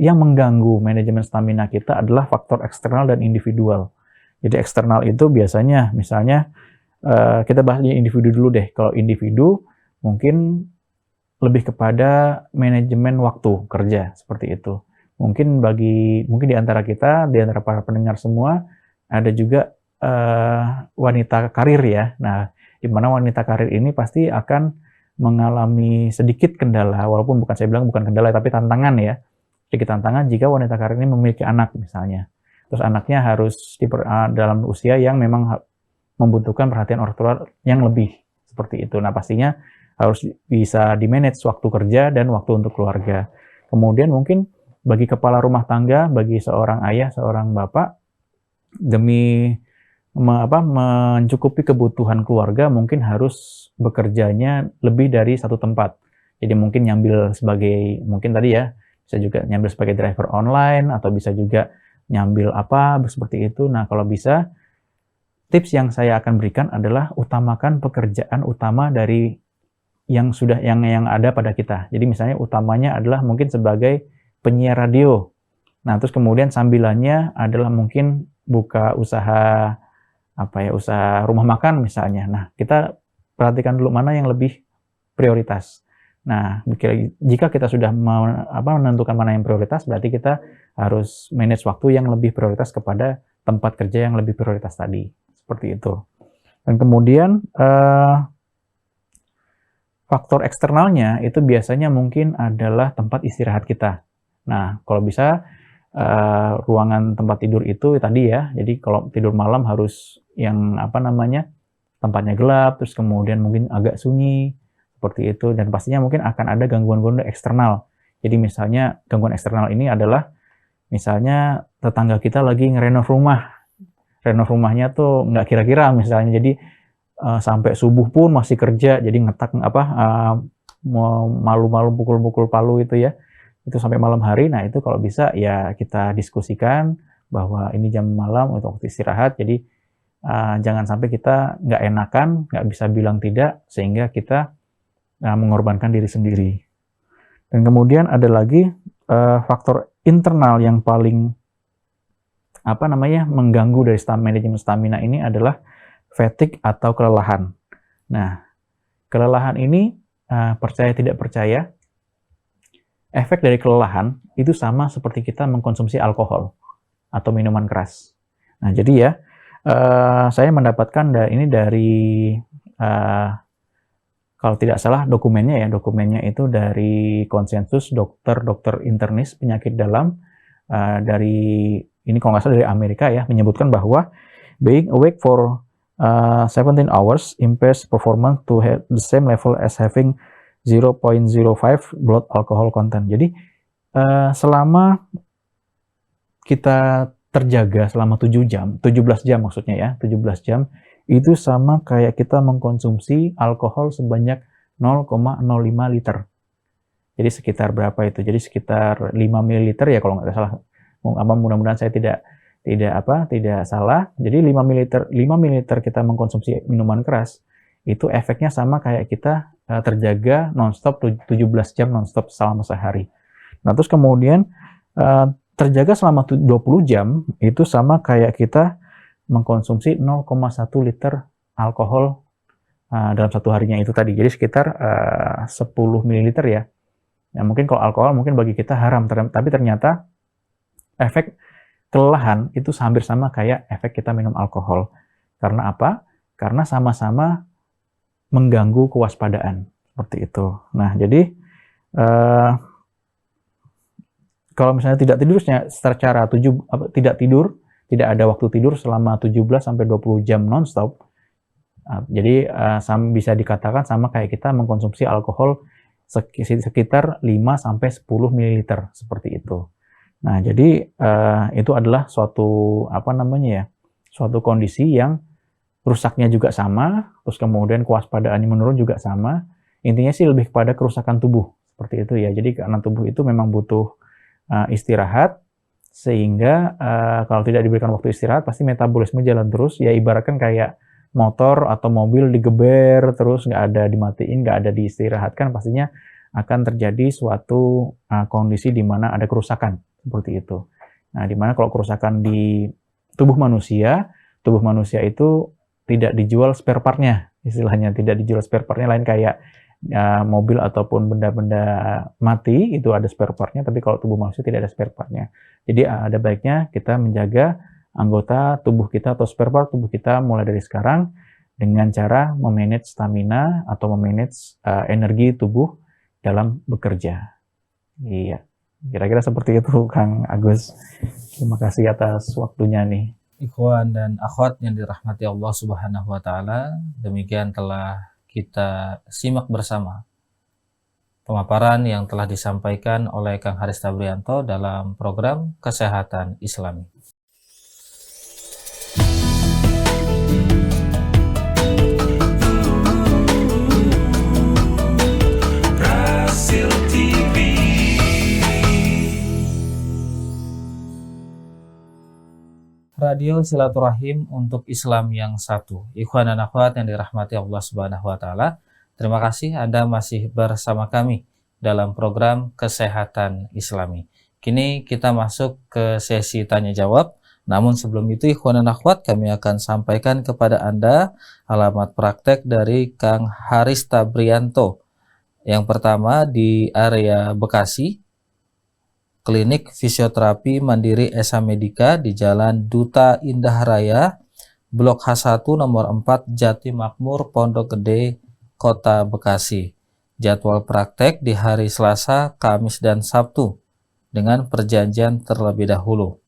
yang mengganggu manajemen stamina kita adalah faktor eksternal dan individual. Jadi eksternal itu biasanya misalnya kita bahas individu dulu deh. Kalau individu mungkin lebih kepada manajemen waktu kerja seperti itu. Mungkin di antara kita, di antara para pendengar semua ada juga wanita karir ya. Nah, di mana wanita karir ini pasti akan mengalami sedikit kendala, walaupun saya bilang bukan kendala, tapi tantangan ya. Sedikit tantangan jika wanita karir ini memiliki anak misalnya. Terus anaknya harus dalam usia yang memang membutuhkan perhatian orang tua yang lebih seperti itu. Nah, pastinya harus bisa di-manage waktu kerja dan waktu untuk keluarga. Kemudian mungkin bagi kepala rumah tangga, bagi seorang ayah, seorang bapak, demi mencukupi kebutuhan keluarga mungkin harus bekerjanya lebih dari satu tempat. Jadi mungkin mungkin tadi ya, bisa juga nyambil sebagai driver online atau bisa juga nyambil seperti itu. Nah, kalau bisa tips yang saya akan berikan adalah utamakan pekerjaan utama dari yang ada pada kita. Jadi misalnya utamanya adalah mungkin sebagai penyiar radio. Nah, terus kemudian sambilannya adalah mungkin buka usaha usaha rumah makan misalnya. Nah, kita perhatikan dulu mana yang lebih prioritas. Nah, jika kita sudah menentukan mana yang prioritas, berarti kita harus manage waktu yang lebih prioritas kepada tempat kerja yang lebih prioritas tadi. Seperti itu. Dan kemudian faktor eksternalnya itu biasanya mungkin adalah tempat istirahat kita. Nah, kalau bisa ruangan tempat tidur itu tadi ya, jadi kalau tidur malam harus yang tempatnya gelap, terus kemudian mungkin agak sunyi, seperti itu, dan pastinya mungkin akan ada gangguan-gangguan eksternal. Jadi misalnya gangguan eksternal ini adalah misalnya tetangga kita lagi ngerenov rumahnya tuh nggak kira-kira misalnya, jadi sampai subuh pun masih kerja, jadi ngetak malu-malu pukul-pukul palu itu ya, itu sampai malam hari. Nah, itu kalau bisa ya kita diskusikan bahwa ini jam malam untuk waktu istirahat, jadi jangan sampai kita nggak enakan, nggak bisa bilang tidak, sehingga kita mengorbankan diri sendiri. Dan kemudian ada lagi faktor internal yang paling mengganggu dari manajemen stamina ini adalah fatigue atau kelelahan. Nah, kelelahan ini percaya tidak percaya, efek dari kelelahan itu sama seperti kita mengkonsumsi alkohol atau minuman keras. Nah, jadi ya, saya mendapatkan ini dari, kalau tidak salah dokumennya itu dari konsensus dokter internis penyakit dalam, ini kalau nggak salah dari Amerika ya, menyebutkan bahwa being awake for 17 hours impairs performance to have the same level as having 0.05 blood alcohol content. Jadi selama kita terjaga selama 17 jam maksudnya ya, 17 jam itu sama kayak kita mengkonsumsi alkohol sebanyak 0,05 liter. Jadi sekitar berapa itu? Jadi sekitar 5 ml ya kalau nggak salah. Mudah-mudahan saya tidak salah. Jadi 5 ml kita mengkonsumsi minuman keras, itu efeknya sama kayak kita terjaga nonstop 17 jam nonstop selama sehari. Nah, terus kemudian terjaga selama 20 jam itu sama kayak kita mengkonsumsi 0,1 liter alkohol dalam satu harinya itu tadi. Jadi sekitar 10 ml ya. Nah, mungkin kalau alkohol mungkin bagi kita haram, tapi ternyata efek kelelahan itu hampir sama kayak efek kita minum alkohol. Karena apa? Karena sama-sama mengganggu kewaspadaan seperti itu. Nah, jadi kalau misalnya tidak tidurnya secara tidak tidur, tidak ada waktu tidur selama 17 sampai 20 jam nonstop. Jadi bisa dikatakan sama kayak kita mengkonsumsi alkohol sekitar 5 sampai 10 ml seperti itu. Nah, jadi itu adalah suatu suatu kondisi yang rusaknya juga sama, terus kemudian kewaspadaannya menurun juga sama. Intinya sih lebih kepada kerusakan tubuh seperti itu ya. Jadi karena tubuh itu memang butuh istirahat, sehingga kalau tidak diberikan waktu istirahat pasti metabolisme jalan terus. Ya ibaratkan kayak motor atau mobil digeber terus nggak ada dimatiin, nggak ada diistirahatkan, pastinya akan terjadi suatu kondisi di mana ada kerusakan seperti itu. Nah, di mana kalau kerusakan di tubuh manusia itu tidak dijual spare partnya, istilahnya tidak dijual spare partnya, lain kayak mobil ataupun benda-benda mati itu ada spare partnya, tapi kalau tubuh manusia tidak ada spare partnya. Jadi ada baiknya kita menjaga anggota tubuh kita atau spare part tubuh kita mulai dari sekarang dengan cara memanage stamina atau memanage energi tubuh dalam bekerja. Iya, kira-kira seperti itu Kang Agus. Terima kasih atas waktunya nih. Ikhwan dan akhwat yang dirahmati Allah Subhanahu wa taala, demikian telah kita simak bersama pemaparan yang telah disampaikan oleh Kang Haris Tabrianto dalam program Kesehatan Islami. Radio Silaturahim untuk Islam yang satu. Ikhwan dan akhwat yang dirahmati Allah Subhanahu wa taala, terima kasih Anda masih bersama kami dalam program Kesehatan Islami. Kini kita masuk ke sesi tanya jawab. Namun sebelum itu ikhwan dan akhwat, kami akan sampaikan kepada Anda alamat praktek dari Kang Haris Tabrianto. Yang pertama di area Bekasi, Klinik Fisioterapi Mandiri Esa Medika di Jalan Duta Indah Raya, Blok H1 nomor 4 Jati Makmur, Pondok Gede, Kota Bekasi. Jadwal praktek di hari Selasa, Kamis, dan Sabtu dengan perjanjian terlebih dahulu.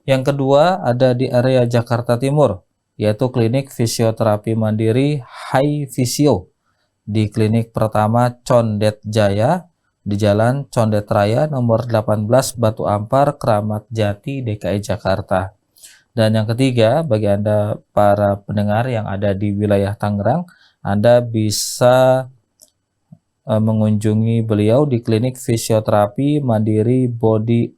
Yang kedua ada di area Jakarta Timur, yaitu Klinik Fisioterapi Mandiri Hai Fisio di klinik pertama Condet Jaya di Jalan Condet Raya nomor 18 Batu Ampar, Kramat Jati, DKI Jakarta. Dan yang ketiga, bagi Anda para pendengar yang ada di wilayah Tangerang, Anda bisa mengunjungi beliau di Klinik Fisioterapi Mandiri Body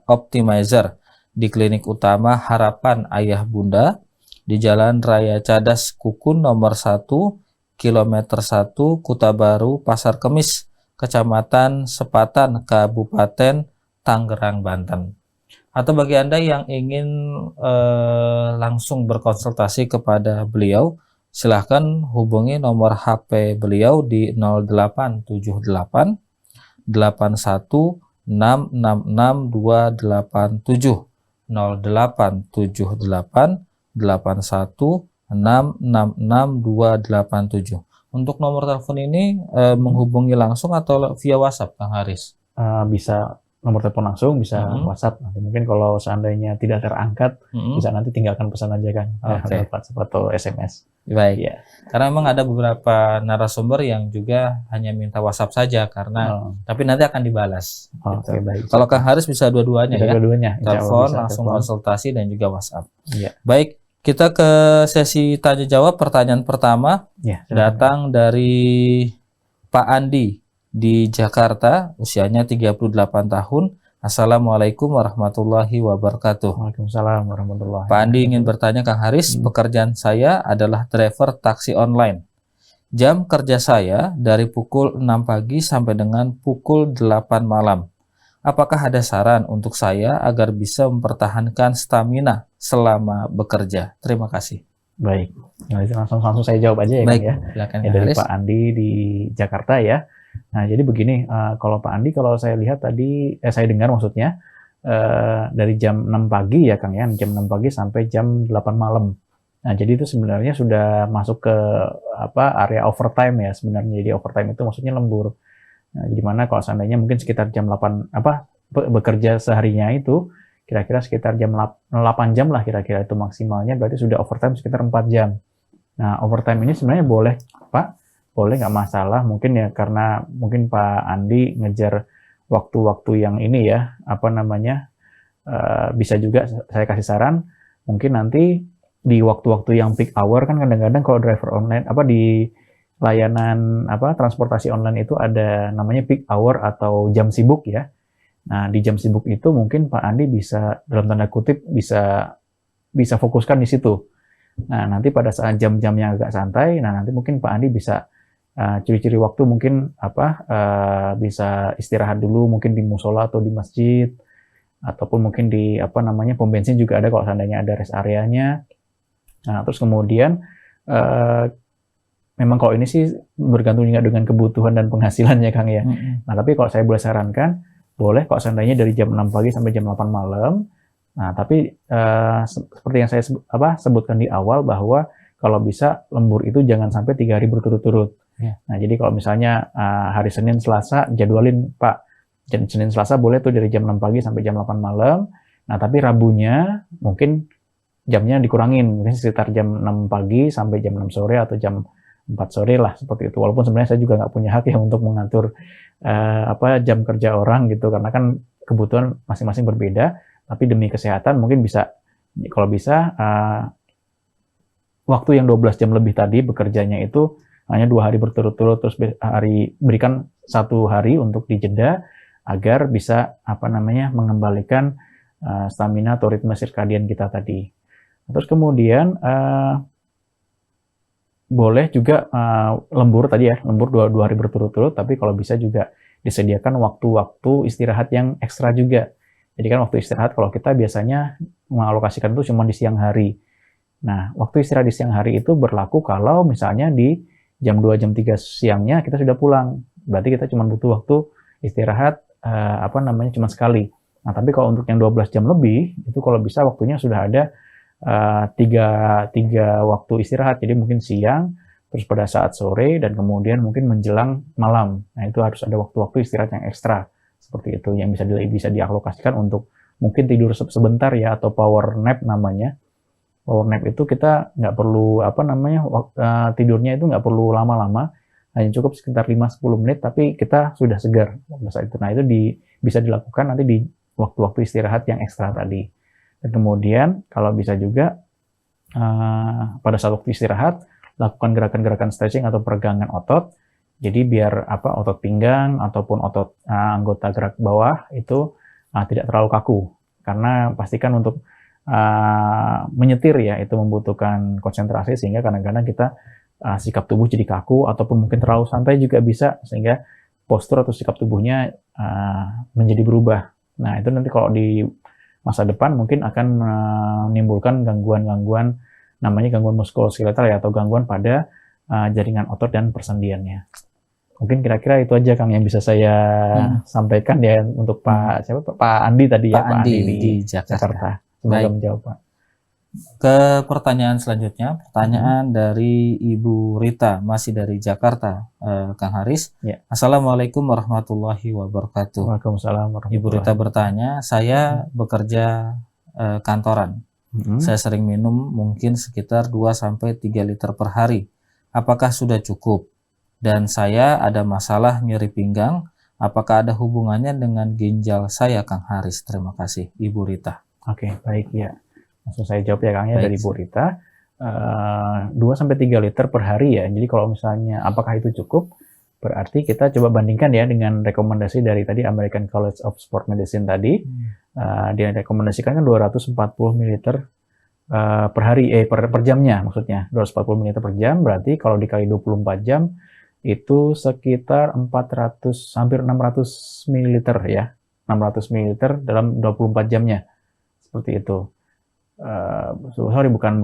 Optimizer di Klinik Utama Harapan Ayah Bunda di Jalan Raya Cadas Kukun nomor 1 kilometer 1 Kuta Baru, Pasar Kemis, Kecamatan Sepatan, Kabupaten Tangerang, Banten. Atau bagi Anda yang ingin langsung berkonsultasi kepada beliau, silahkan hubungi nomor HP beliau di 0878 81 666 287 0878 81 666 287. Untuk nomor telepon ini menghubungi langsung atau via WhatsApp, Kang Haris? Bisa nomor telepon langsung, bisa WhatsApp. Nanti mungkin kalau seandainya tidak terangkat, bisa nanti tinggalkan pesan aja kan, WhatsApp atau SMS. Baik. Ya. Karena memang ada beberapa narasumber yang juga hanya minta WhatsApp saja karena, tapi nanti akan dibalas. Gitu. Baik. Kalau Kang Haris bisa dua-duanya ya. Dua-duanya. Telepon, langsung konsultasi dan juga WhatsApp. Ya. Baik. Kita ke sesi tanya jawab. Pertanyaan pertama datang dari Pak Andi di Jakarta, usianya 38 tahun. Assalamualaikum warahmatullahi wabarakatuh. Waalaikumsalam warahmatullahi wabarakatuh. Pak Andi ingin bertanya, Kang Haris, pekerjaan saya adalah driver taksi online. Jam kerja saya dari pukul 6 pagi sampai dengan pukul 8 malam. Apakah ada saran untuk saya agar bisa mempertahankan stamina selama bekerja? Terima kasih. Baik, langsung saya jawab aja ya. Baik, Kang, silakan, ya dari Pak Andi di Jakarta ya. Nah, jadi begini, kalau Pak Andi, kalau saya lihat tadi, saya dengar maksudnya, dari jam 6 pagi ya Kang ya, jam 6 pagi sampai jam 8 malam. Nah, jadi itu sebenarnya sudah masuk ke area overtime ya sebenarnya. Jadi overtime itu maksudnya lembur. Nah, di mana kalau seandainya mungkin sekitar jam 8 bekerja seharinya itu kira-kira sekitar jam 8 jam lah kira-kira itu maksimalnya, berarti sudah overtime sekitar 4 jam. Nah, overtime ini sebenarnya boleh Pak, boleh nggak masalah, mungkin ya karena mungkin Pak Andi ngejar waktu-waktu yang ini ya, bisa juga saya kasih saran, mungkin nanti di waktu-waktu yang peak hour kan kadang-kadang kalau driver online di layanan transportasi online itu ada namanya peak hour atau jam sibuk ya. Nah, di jam sibuk itu mungkin Pak Andi bisa dalam tanda kutip bisa fokuskan di situ. Nah, nanti pada saat jam-jam yang agak santai, nah nanti mungkin Pak Andi bisa ciri-ciri waktu mungkin bisa istirahat dulu mungkin di musola atau di masjid ataupun mungkin di pom bensin juga ada kalau seandainya ada rest areanya. Nah, terus kemudian memang kalau ini sih bergantung juga dengan kebutuhan dan penghasilannya Kang ya. Nah, tapi kalau saya boleh sarankan, boleh kalau seandainya dari jam 6 pagi sampai jam 8 malam. Nah, tapi seperti yang saya sebutkan di awal bahwa kalau bisa lembur itu jangan sampai 3 hari berturut-turut. Ya. Nah, jadi kalau misalnya hari Senin, Selasa jadwalin Pak. Senin, Selasa boleh tuh dari jam 6 pagi sampai jam 8 malam. Nah, tapi Rabunya mungkin jamnya dikurangin, mungkin sekitar jam 6 pagi sampai jam 6 sore atau jam 4 sore lah seperti itu. Walaupun sebenarnya saya juga nggak punya hak ya untuk mengatur jam kerja orang gitu, karena kan kebutuhan masing-masing berbeda. Tapi demi kesehatan mungkin bisa, kalau bisa waktu yang 12 jam lebih tadi bekerjanya itu hanya 2 hari berturut-turut, terus berikan 1 hari untuk dijeda agar bisa mengembalikan stamina atau ritme sirkadian kita tadi. Terus kemudian boleh juga lembur tadi ya, lembur 2 hari berturut-turut, tapi kalau bisa juga disediakan waktu-waktu istirahat yang ekstra juga. Jadi kan waktu istirahat kalau kita biasanya mengalokasikan itu cuma di siang hari. Nah, waktu istirahat di siang hari itu berlaku kalau misalnya di jam 2, jam 3 siangnya kita sudah pulang. Berarti kita cuma butuh waktu istirahat cuma sekali. Nah, tapi kalau untuk yang 12 jam lebih, itu kalau bisa waktunya sudah ada tiga waktu istirahat. Jadi mungkin siang, terus pada saat sore, dan kemudian mungkin menjelang malam. Nah, itu harus ada waktu-waktu istirahat yang ekstra. Seperti itu, yang bisa dialokasikan untuk mungkin tidur sebentar ya, atau power nap namanya. Power nap itu kita nggak perlu tidurnya itu nggak perlu lama-lama, hanya cukup sekitar 5-10 menit, tapi kita sudah segar pada saat itu. Nah, itu bisa dilakukan nanti di waktu-waktu istirahat yang ekstra tadi. Dan kemudian kalau bisa juga pada saat waktu istirahat lakukan gerakan-gerakan stretching atau peregangan otot. Jadi biar otot pinggang ataupun otot anggota gerak bawah itu tidak terlalu kaku. Karena pastikan untuk menyetir ya itu membutuhkan konsentrasi, sehingga kadang-kadang kita sikap tubuh jadi kaku ataupun mungkin terlalu santai juga bisa, sehingga postur atau sikap tubuhnya menjadi berubah. Nah, itu nanti kalau di masa depan mungkin akan menimbulkan gangguan-gangguan, namanya gangguan muskuloskeletal ya, atau gangguan pada jaringan otot dan persendiannya. Mungkin kira-kira itu aja Kang yang bisa saya sampaikan ya untuk Pak Andi tadi ya, Pak Andi di Jakarta. Semoga menjawab Pak. Ke pertanyaan selanjutnya, pertanyaan dari Ibu Rita, masih dari Jakarta, Kang Haris. Ya. Assalamualaikum warahmatullahi wabarakatuh. Waalaikumsalam warahmatullahi. Ibu Rita bertanya, saya bekerja kantoran. Saya sering minum mungkin sekitar 2-3 liter per hari. Apakah sudah cukup? Dan saya ada masalah nyeri pinggang. Apakah ada hubungannya dengan ginjal saya, Kang Haris? Terima kasih, Ibu Rita. Oke, baik ya. Langsung saya jawab ya Kang ya, dari Ibu Rita. 2-3 liter per hari ya. Jadi kalau misalnya apakah itu cukup? Berarti kita coba bandingkan ya dengan rekomendasi dari tadi American College of Sport Medicine tadi. Dia rekomendasikan kan 240 ml per hari, per jamnya maksudnya. 240 ml per jam, berarti kalau dikali 24 jam itu sekitar 400, hampir 600 ml ya. 600 ml dalam 24 jamnya. Seperti itu. Sorry, bukan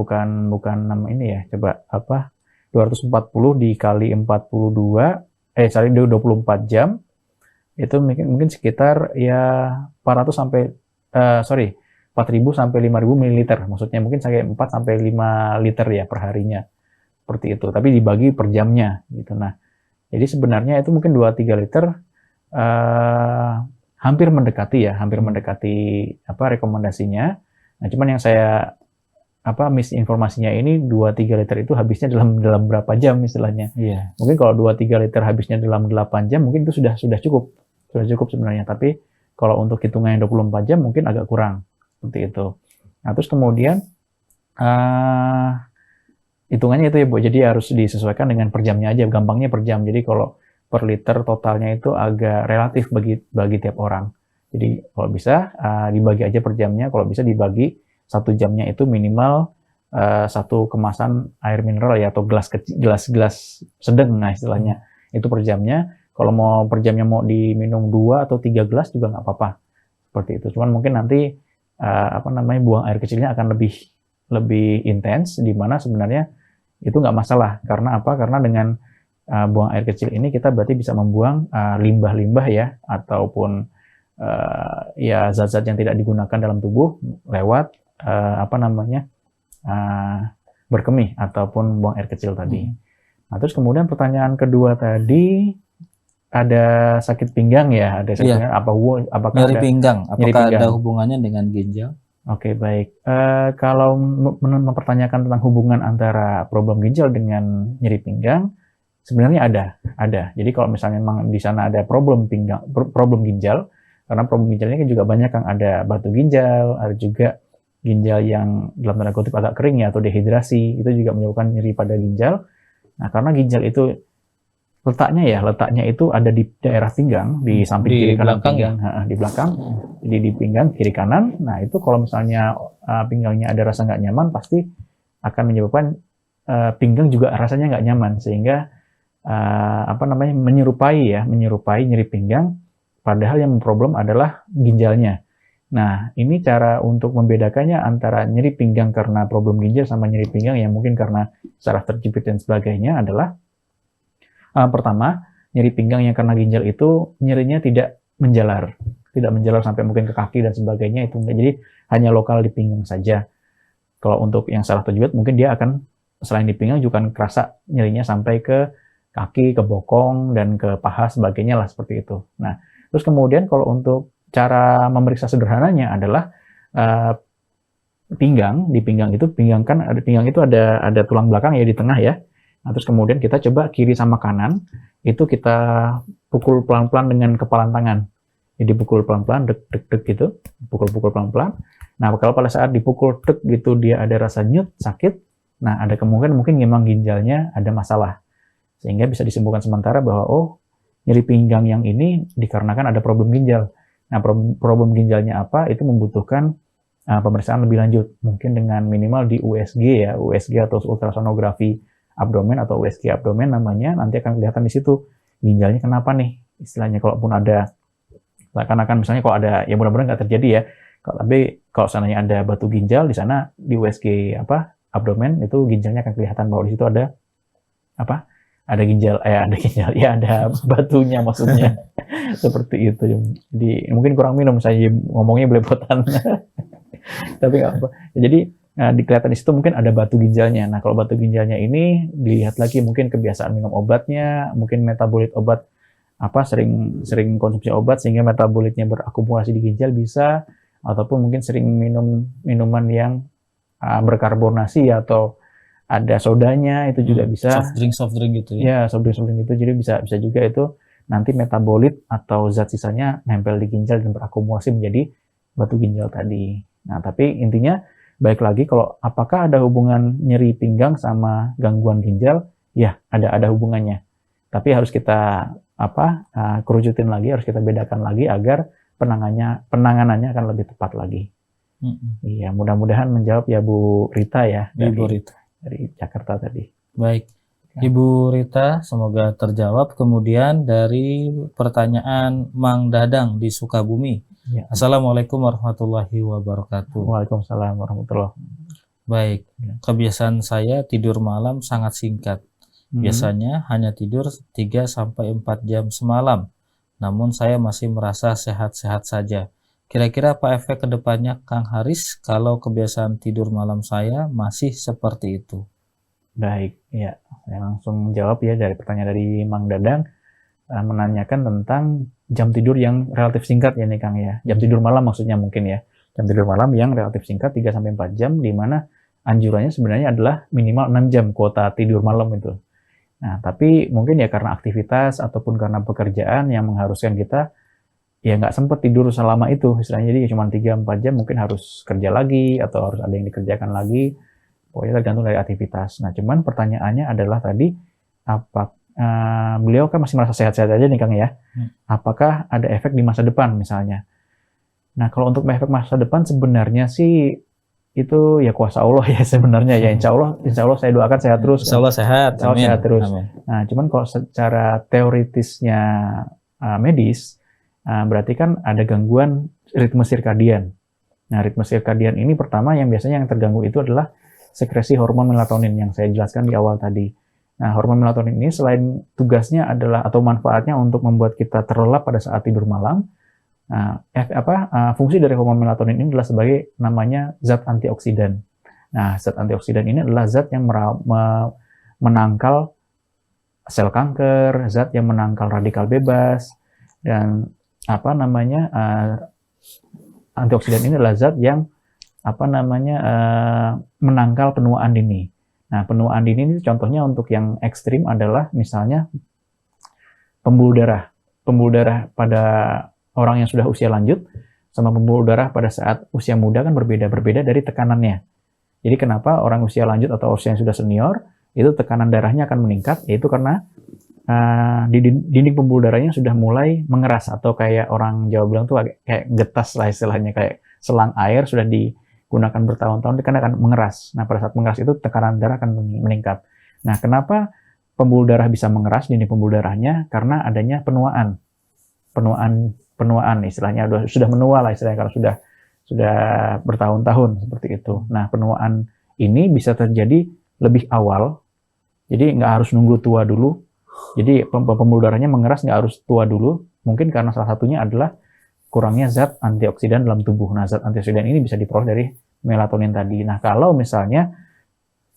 ini ya. Coba 240 dikali 24 jam itu mungkin sekitar ya 400 sampai sorry, 4.000 sampai 5.000 mililiter. Maksudnya mungkin sampai 4 sampai 5 liter ya per harinya. Seperti itu. Tapi dibagi per jamnya gitu. Nah, jadi sebenarnya itu mungkin 2-3 liter hampir mendekati apa rekomendasinya. Nah, cuman yang saya misinformasinya ini 2-3 liter itu habisnya dalam berapa jam istilahnya. Iya. Mungkin kalau 2-3 liter habisnya dalam 8 jam mungkin itu sudah cukup. Sudah cukup sebenarnya. Tapi kalau untuk hitungan yang 24 jam mungkin agak kurang. Seperti itu. Nah, terus kemudian hitungannya itu ya Bu, jadi harus disesuaikan dengan per jamnya aja, gampangnya per jam. Jadi kalau per liter totalnya itu agak relatif bagi tiap orang. Jadi kalau bisa dibagi aja per jamnya, kalau bisa dibagi 1 jamnya itu minimal 1 kemasan air mineral ya, atau gelas sedang nah istilahnya. Itu per jamnya. Kalau mau per jamnya mau diminum 2 atau 3 gelas juga nggak apa-apa. Seperti itu. Cuman mungkin nanti buang air kecilnya akan lebih intens, di mana sebenarnya itu nggak masalah. Karena apa? Karena dengan buang air kecil ini kita berarti bisa membuang limbah-limbah ya, ataupun ya zat-zat yang tidak digunakan dalam tubuh lewat berkemih ataupun buang air kecil tadi. Nah, terus kemudian pertanyaan kedua tadi, ada sakit pinggang ya, ada sakit pinggang, apakah nyeri pinggang, apakah nyeri ada hubungannya dengan ginjal? Oke, baik. Kalau mempertanyakan tentang hubungan antara problem ginjal dengan nyeri pinggang, sebenarnya ada. Jadi kalau misalnya memang di sana ada problem ginjal, karena problem ginjal ini kan juga banyak, yang ada batu ginjal, ada juga ginjal yang dalam tanda kutip agak kering ya, atau dehidrasi, itu juga menyebabkan nyeri pada ginjal. Nah, karena ginjal itu letaknya itu ada di daerah pinggang, di samping kiri kanan pinggang, di belakang, jadi di pinggang kiri kanan. Nah, itu kalau misalnya pinggangnya ada rasa nggak nyaman, pasti akan menyebabkan pinggang juga rasanya nggak nyaman, sehingga menyerupai nyeri pinggang, padahal yang problem adalah ginjalnya. Nah, ini cara untuk membedakannya antara nyeri pinggang karena problem ginjal sama nyeri pinggang yang mungkin karena saraf terjepit dan sebagainya adalah, pertama, nyeri pinggang yang karena ginjal itu nyerinya tidak menjalar sampai mungkin ke kaki dan sebagainya, itu enggak. Jadi hanya lokal di pinggang saja. Kalau untuk yang saraf terjepit mungkin dia akan selain di pinggang juga akan kerasa nyerinya sampai ke kaki, ke bokong, dan ke paha sebagainya lah, seperti itu. Nah, terus kemudian kalau untuk cara memeriksa sederhananya adalah pinggang itu ada tulang belakang ya di tengah ya. Nah, terus kemudian kita coba kiri sama kanan itu kita pukul pelan-pelan dengan kepalan tangan. Jadi pukul pelan-pelan, dek gitu, pukul pelan-pelan. Nah, kalau pada saat dipukul dek gitu dia ada rasa nyut, sakit, nah ada kemungkinan mungkin memang ginjalnya ada masalah. Sehingga bisa disimpulkan sementara bahwa nyeri pinggang yang ini dikarenakan ada problem ginjal. Nah, problem ginjalnya apa? Itu membutuhkan pemeriksaan lebih lanjut, mungkin dengan minimal di USG atau ultrasonografi abdomen atau USG abdomen namanya, nanti akan kelihatan di situ ginjalnya kenapa nih, istilahnya. Kalaupun ada, seakan-akan misalnya kalau ada, ya mudah-mudahan nggak terjadi ya, tapi kalau seandainya ada batu ginjal di sana, di USG abdomen, itu ginjalnya akan kelihatan bahwa di situ ada ada batunya maksudnya. Seperti itu. Jadi mungkin kurang minum, saya ngomongnya belepotan. Tapi nggak apa. Jadi kelihatan di situ mungkin ada batu ginjalnya. Nah, kalau batu ginjalnya ini dilihat lagi mungkin kebiasaan minum obatnya, mungkin metabolit obat sering konsumsi obat sehingga metabolitnya berakumulasi di ginjal bisa, ataupun mungkin sering minum minuman yang berkarbonasi atau ada sodanya, itu juga bisa. Soft drink gitu Ya, ya. soft drink itu jadi bisa juga itu nanti metabolit atau zat sisanya nempel di ginjal dan berakumulasi menjadi batu ginjal tadi. Nah, tapi intinya baik lagi, kalau apakah ada hubungan nyeri pinggang sama gangguan ginjal? Ya, ada hubungannya. Tapi harus kita kerucutin lagi, harus kita bedakan lagi agar penanganannya akan lebih tepat lagi. Iya, mudah-mudahan menjawab ya Bu Rita ya. Ibu Rita dari Jakarta tadi. Baik, Ibu Rita, semoga terjawab. Kemudian dari pertanyaan Mang Dadang di Sukabumi. Ya. Assalamualaikum warahmatullahi wabarakatuh. Waalaikumsalam warahmatullahi wabarakatuh. Baik, kebiasaan saya tidur malam sangat singkat. Biasanya hanya tidur 3-4 jam semalam. Namun saya masih merasa sehat-sehat saja. Kira-kira apa efek kedepannya Kang Haris kalau kebiasaan tidur malam saya masih seperti itu? Baik, ya. Saya langsung jawab ya dari pertanyaan dari Mang Dadang, menanyakan tentang jam tidur yang relatif singkat ya nih Kang ya. Jam tidur malam maksudnya mungkin ya. Jam tidur malam yang relatif singkat 3-4 jam, di mana anjurannya sebenarnya adalah minimal 6 jam kuota tidur malam itu. Nah, tapi mungkin ya karena aktivitas ataupun karena pekerjaan yang mengharuskan kita ya nggak sempat tidur selama itu istilahnya, jadi cuma 3-4 jam mungkin harus kerja lagi atau harus ada yang dikerjakan lagi, pokoknya tergantung dari aktivitas. Nah cuman pertanyaannya adalah tadi apa beliau kan masih merasa sehat-sehat aja nih Kang ya, apakah ada efek di masa depan misalnya. Nah kalau untuk efek masa depan sebenarnya sih itu ya kuasa Allah ya sebenarnya ya, insya Allah saya doakan sehat terus. Insya Allah sehat, Insya Allah sehat terus. Nah cuman kalau secara teoritisnya medis, berarti kan ada gangguan ritme sirkadian. Nah, ritme sirkadian ini pertama yang biasanya yang terganggu itu adalah sekresi hormon melatonin yang saya jelaskan di awal tadi. Nah, hormon melatonin ini selain tugasnya adalah atau manfaatnya untuk membuat kita terlelap pada saat tidur malam, fungsi dari hormon melatonin ini adalah sebagai namanya zat antioksidan. Nah, zat antioksidan ini adalah zat yang menangkal sel kanker, zat yang menangkal radikal bebas, dan antioksidan ini adalah zat yang menangkal penuaan dini. Nah, penuaan dini ini contohnya untuk yang ekstrim adalah misalnya pembuluh darah. Pembuluh darah pada orang yang sudah usia lanjut sama pembuluh darah pada saat usia muda kan berbeda dari tekanannya. Jadi kenapa orang usia lanjut atau usia yang sudah senior itu tekanan darahnya akan meningkat, yaitu karena di dinding pembuluh darahnya sudah mulai mengeras, atau kayak orang Jawa bilang tuh kayak getas lah istilahnya, kayak selang air sudah digunakan bertahun-tahun kan akan mengeras. Nah pada saat mengeras itu tekanan darah akan meningkat. Nah kenapa pembuluh darah bisa mengeras dinding pembuluh darahnya? Karena adanya penuaan istilahnya sudah menua lah istilahnya, kalau sudah bertahun-tahun seperti itu. Nah penuaan ini bisa terjadi lebih awal, jadi nggak harus nunggu tua dulu. Jadi pembuluh darahnya mengeras nggak harus tua dulu, mungkin karena salah satunya adalah kurangnya zat antioksidan dalam tubuh. Nah, zat antioksidan ini bisa diperoleh dari melatonin tadi. Nah, kalau misalnya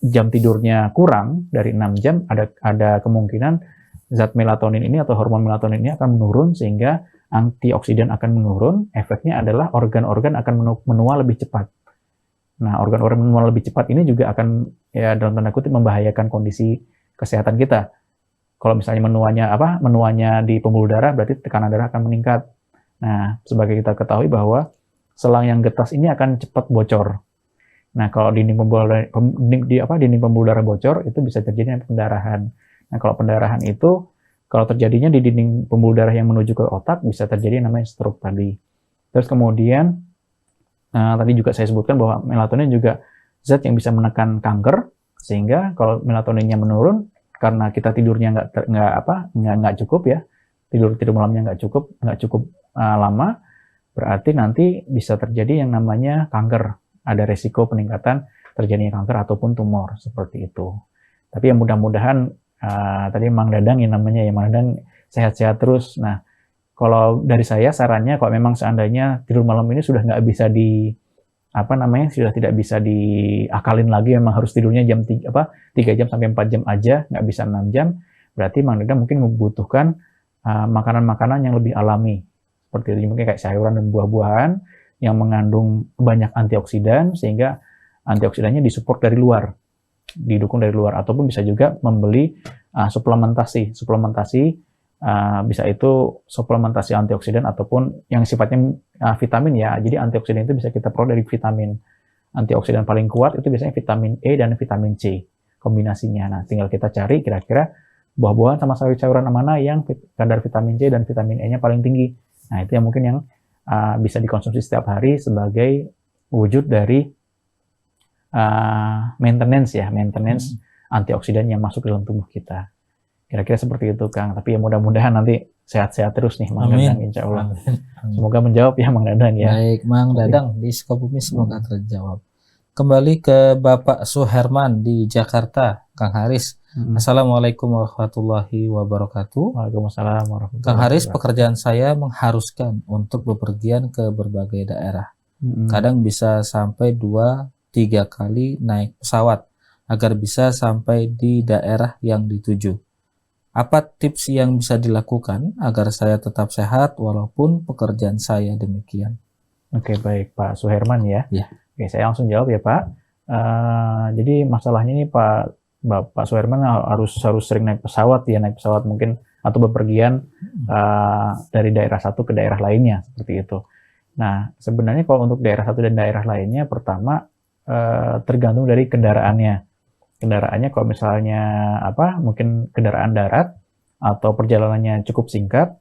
jam tidurnya kurang dari 6 jam, ada kemungkinan zat melatonin ini atau hormon melatonin ini akan menurun, sehingga antioksidan akan menurun. Efeknya adalah organ-organ akan menua lebih cepat. Nah, organ-organ menua lebih cepat ini juga akan ya dalam tanda kutip membahayakan kondisi kesehatan kita. Kalau misalnya menuanya di pembuluh darah, berarti tekanan darah akan meningkat. Nah, sebagai kita ketahui bahwa selang yang getas ini akan cepat bocor. Nah, kalau dinding pembuluh darah bocor, itu bisa terjadi pendarahan. Nah, kalau pendarahan itu, kalau terjadinya di dinding pembuluh darah yang menuju ke otak, bisa terjadi namanya stroke tadi. Terus kemudian, tadi juga saya sebutkan bahwa melatonin juga zat yang bisa menekan kanker, sehingga kalau melatoninnya menurun, karena kita tidurnya nggak cukup ya, tidur malamnya nggak cukup lama, berarti nanti bisa terjadi yang namanya kanker, ada resiko peningkatan terjadinya kanker ataupun tumor seperti itu. Tapi ya mudah-mudahan tadi Mang Dadang Mang Dadang sehat-sehat terus. Nah, kalau dari saya sarannya, kalau memang seandainya tidur malam ini sudah nggak bisa sudah tidak bisa diakalin lagi, memang harus tidurnya 3 jam sampai 4 jam aja, nggak bisa 6 jam, berarti Mang Dadang mungkin membutuhkan makanan-makanan yang lebih alami, seperti itu, mungkin kayak sayuran dan buah-buahan yang mengandung banyak antioksidan, sehingga antioksidannya disupport dari luar, didukung dari luar, ataupun bisa juga membeli suplementasi, bisa itu suplementasi antioksidan ataupun yang sifatnya vitamin ya. Jadi antioksidan itu bisa kita peroleh dari vitamin. Antioksidan paling kuat itu biasanya vitamin E dan vitamin C kombinasinya. Nah, tinggal kita cari kira-kira buah-buahan sama sayur-sayuran mana yang kadar vitamin C dan vitamin E-nya paling tinggi. Nah, itu yang mungkin yang bisa dikonsumsi setiap hari sebagai wujud dari maintenance antioksidan yang masuk dalam tubuh kita. Kira-kira seperti itu, Kang. Tapi ya mudah-mudahan nanti sehat-sehat terus nih, Mang Dadang, insya Allah. Semoga menjawab ya, Mang Dadang ya. Baik, Mang Dadang di Sukabumi semoga terjawab. Kembali ke Bapak Suherman di Jakarta, Kang Haris. Assalamualaikum warahmatullahi wabarakatuh. Waalaikumsalam warahmatullahi Kang Haris, wabarakatuh. pekerjaan saya mengharuskan untuk bepergian ke berbagai daerah. Kadang bisa sampai 2-3 kali naik pesawat agar bisa sampai di daerah yang dituju. Apa tips yang bisa dilakukan agar saya tetap sehat walaupun pekerjaan saya demikian? Oke, baik Pak Suherman ya. Ya. Oke, saya langsung jawab ya Pak. Jadi masalahnya ini Bapak Suherman harus sering naik pesawat ya, naik pesawat mungkin atau bepergian dari daerah satu ke daerah lainnya seperti itu. Nah, sebenarnya kalau untuk daerah satu dan daerah lainnya, pertama tergantung dari kendaraannya. Kendaraannya kalau misalnya mungkin kendaraan darat atau perjalanannya cukup singkat,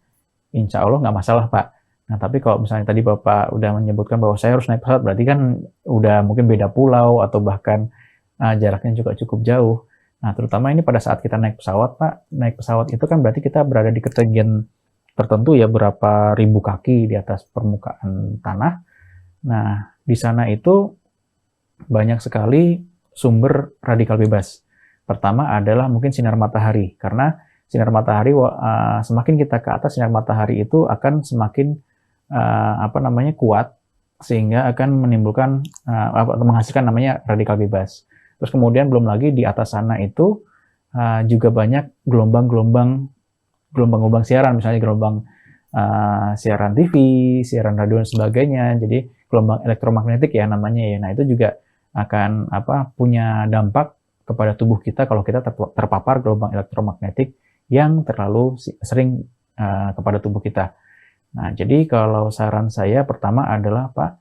insya Allah nggak masalah Pak. Nah, tapi kalau misalnya tadi Bapak udah menyebutkan bahwa saya harus naik pesawat, berarti kan udah mungkin beda pulau atau bahkan jaraknya juga cukup jauh. Nah, terutama ini pada saat kita naik pesawat Pak, naik pesawat itu kan berarti kita berada di ketinggian tertentu ya, berapa ribu kaki di atas permukaan tanah. Nah, di sana itu banyak sekali sumber radikal bebas. Pertama adalah mungkin sinar matahari, karena sinar matahari semakin kita ke atas, sinar matahari itu akan semakin kuat, sehingga akan menimbulkan menghasilkan namanya radikal bebas. Terus kemudian belum lagi di atas sana itu juga banyak gelombang siaran, misalnya gelombang siaran TV, siaran radio dan sebagainya. Jadi gelombang elektromagnetik ya namanya ya. Nah, itu juga akan punya dampak kepada tubuh kita kalau kita terpapar gelombang elektromagnetik yang terlalu sering kepada tubuh kita. Nah, jadi kalau saran saya pertama adalah Pak,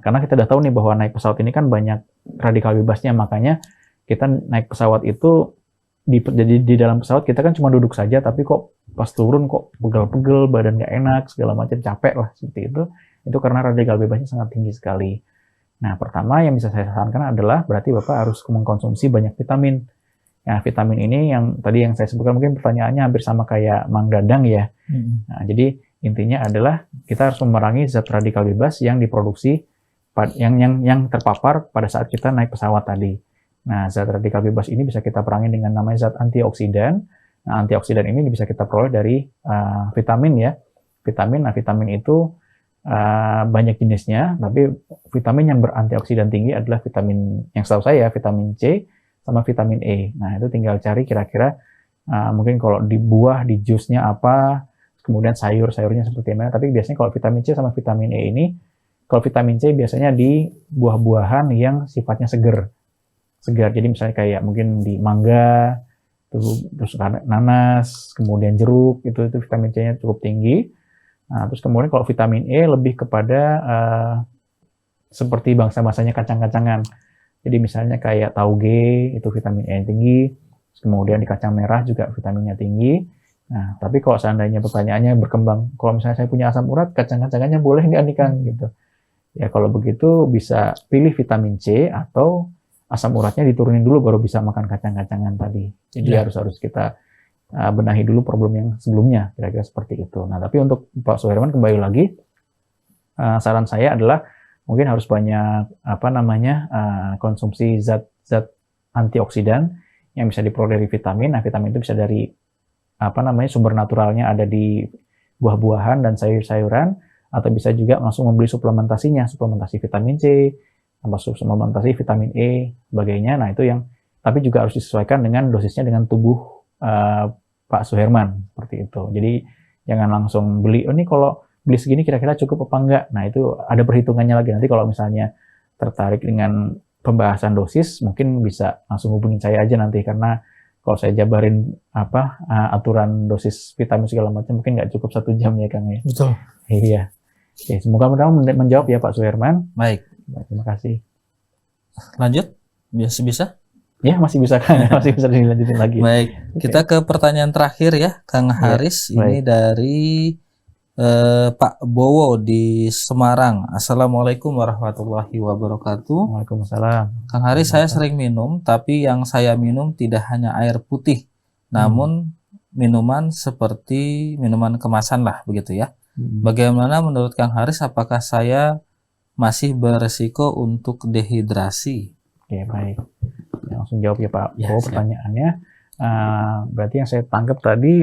karena kita udah tahu nih bahwa naik pesawat ini kan banyak radikal bebasnya, makanya kita naik pesawat itu di dalam pesawat kita kan cuma duduk saja, tapi kok pas turun kok pegel-pegel, badan nggak enak, segala macam, capek lah seperti itu. Itu karena radikal bebasnya sangat tinggi sekali. Nah, pertama yang bisa saya sarankan adalah berarti Bapak harus mengkonsumsi banyak vitamin. Nah, vitamin ini yang tadi yang saya sebutkan mungkin pertanyaannya hampir sama kayak Mang Dadang ya. Nah, jadi intinya adalah kita harus memerangi zat radikal bebas yang diproduksi yang terpapar pada saat kita naik pesawat tadi. Nah, zat radikal bebas ini bisa kita perangi dengan namanya zat antioksidan. Nah, antioksidan ini bisa kita peroleh dari vitamin ya. Vitamin itu banyak jenisnya, tapi vitamin yang berantioksidan tinggi adalah vitamin yang setahu saya vitamin C sama vitamin E. Nah, itu tinggal cari kira-kira mungkin kalau di buah, di jusnya apa, kemudian sayurnya seperti mana. Tapi biasanya kalau vitamin C sama vitamin E ini, kalau vitamin C biasanya di buah-buahan yang sifatnya segar. Jadi misalnya kayak mungkin di mangga, terus nanas, kemudian jeruk, itu vitamin C-nya cukup tinggi. Nah, terus kemudian kalau vitamin E lebih kepada seperti bangsa-bangsanya kacang-kacangan. Jadi misalnya kayak tauge, itu vitamin E yang tinggi. Terus kemudian di kacang merah juga vitaminnya tinggi. Nah, tapi kalau seandainya pertanyaannya berkembang, kalau misalnya saya punya asam urat, kacang-kacangannya boleh nggak nih Kang? Gitu. Ya kalau begitu bisa pilih vitamin C atau asam uratnya diturunin dulu baru bisa makan kacang-kacangan tadi. Jadi harus kita benahi dulu problem yang sebelumnya, kira-kira seperti itu. Nah, tapi untuk Pak Suherman kembali lagi, saran saya adalah mungkin harus banyak konsumsi zat antioksidan yang bisa diperoleh dari vitamin. Nah, vitamin itu bisa dari sumber naturalnya ada di buah-buahan dan sayur-sayuran, atau bisa juga langsung membeli suplementasinya, suplementasi vitamin C, tambah suplementasi vitamin E, sebagainya. Nah, itu yang tapi juga harus disesuaikan dengan dosisnya dengan tubuh Pak Suherman, seperti itu. Jadi jangan langsung beli, ini kalau beli segini kira-kira cukup apa enggak. Nah, itu ada perhitungannya lagi. Nanti kalau misalnya tertarik dengan pembahasan dosis, mungkin bisa langsung hubungin saya aja nanti, karena kalau saya jabarin aturan dosis vitamin segala macam mungkin nggak cukup 1 jam ya Kang ya. Betul. Iya. Oke, semoga mudah-mudahan menjawab ya Pak Suherman. Baik. Terima kasih. Lanjut? Bisa? Ya, masih bisa Kang, masih bisa dilanjutin lagi. Baik, kita ke pertanyaan terakhir ya, Kang Haris. Ini dari Pak Bowo di Semarang. Assalamualaikum warahmatullahi wabarakatuh. Waalaikumsalam. Kang Haris, saya sering minum, tapi yang saya minum tidak hanya air putih, namun minuman seperti minuman kemasan lah, begitu ya. Bagaimana menurut Kang Haris, apakah saya masih beresiko untuk dehidrasi? Oke, baik. Langsung langsung jawab ya Pak Ya, Bowo siap. pertanyaannya. Berarti yang saya tangkap tadi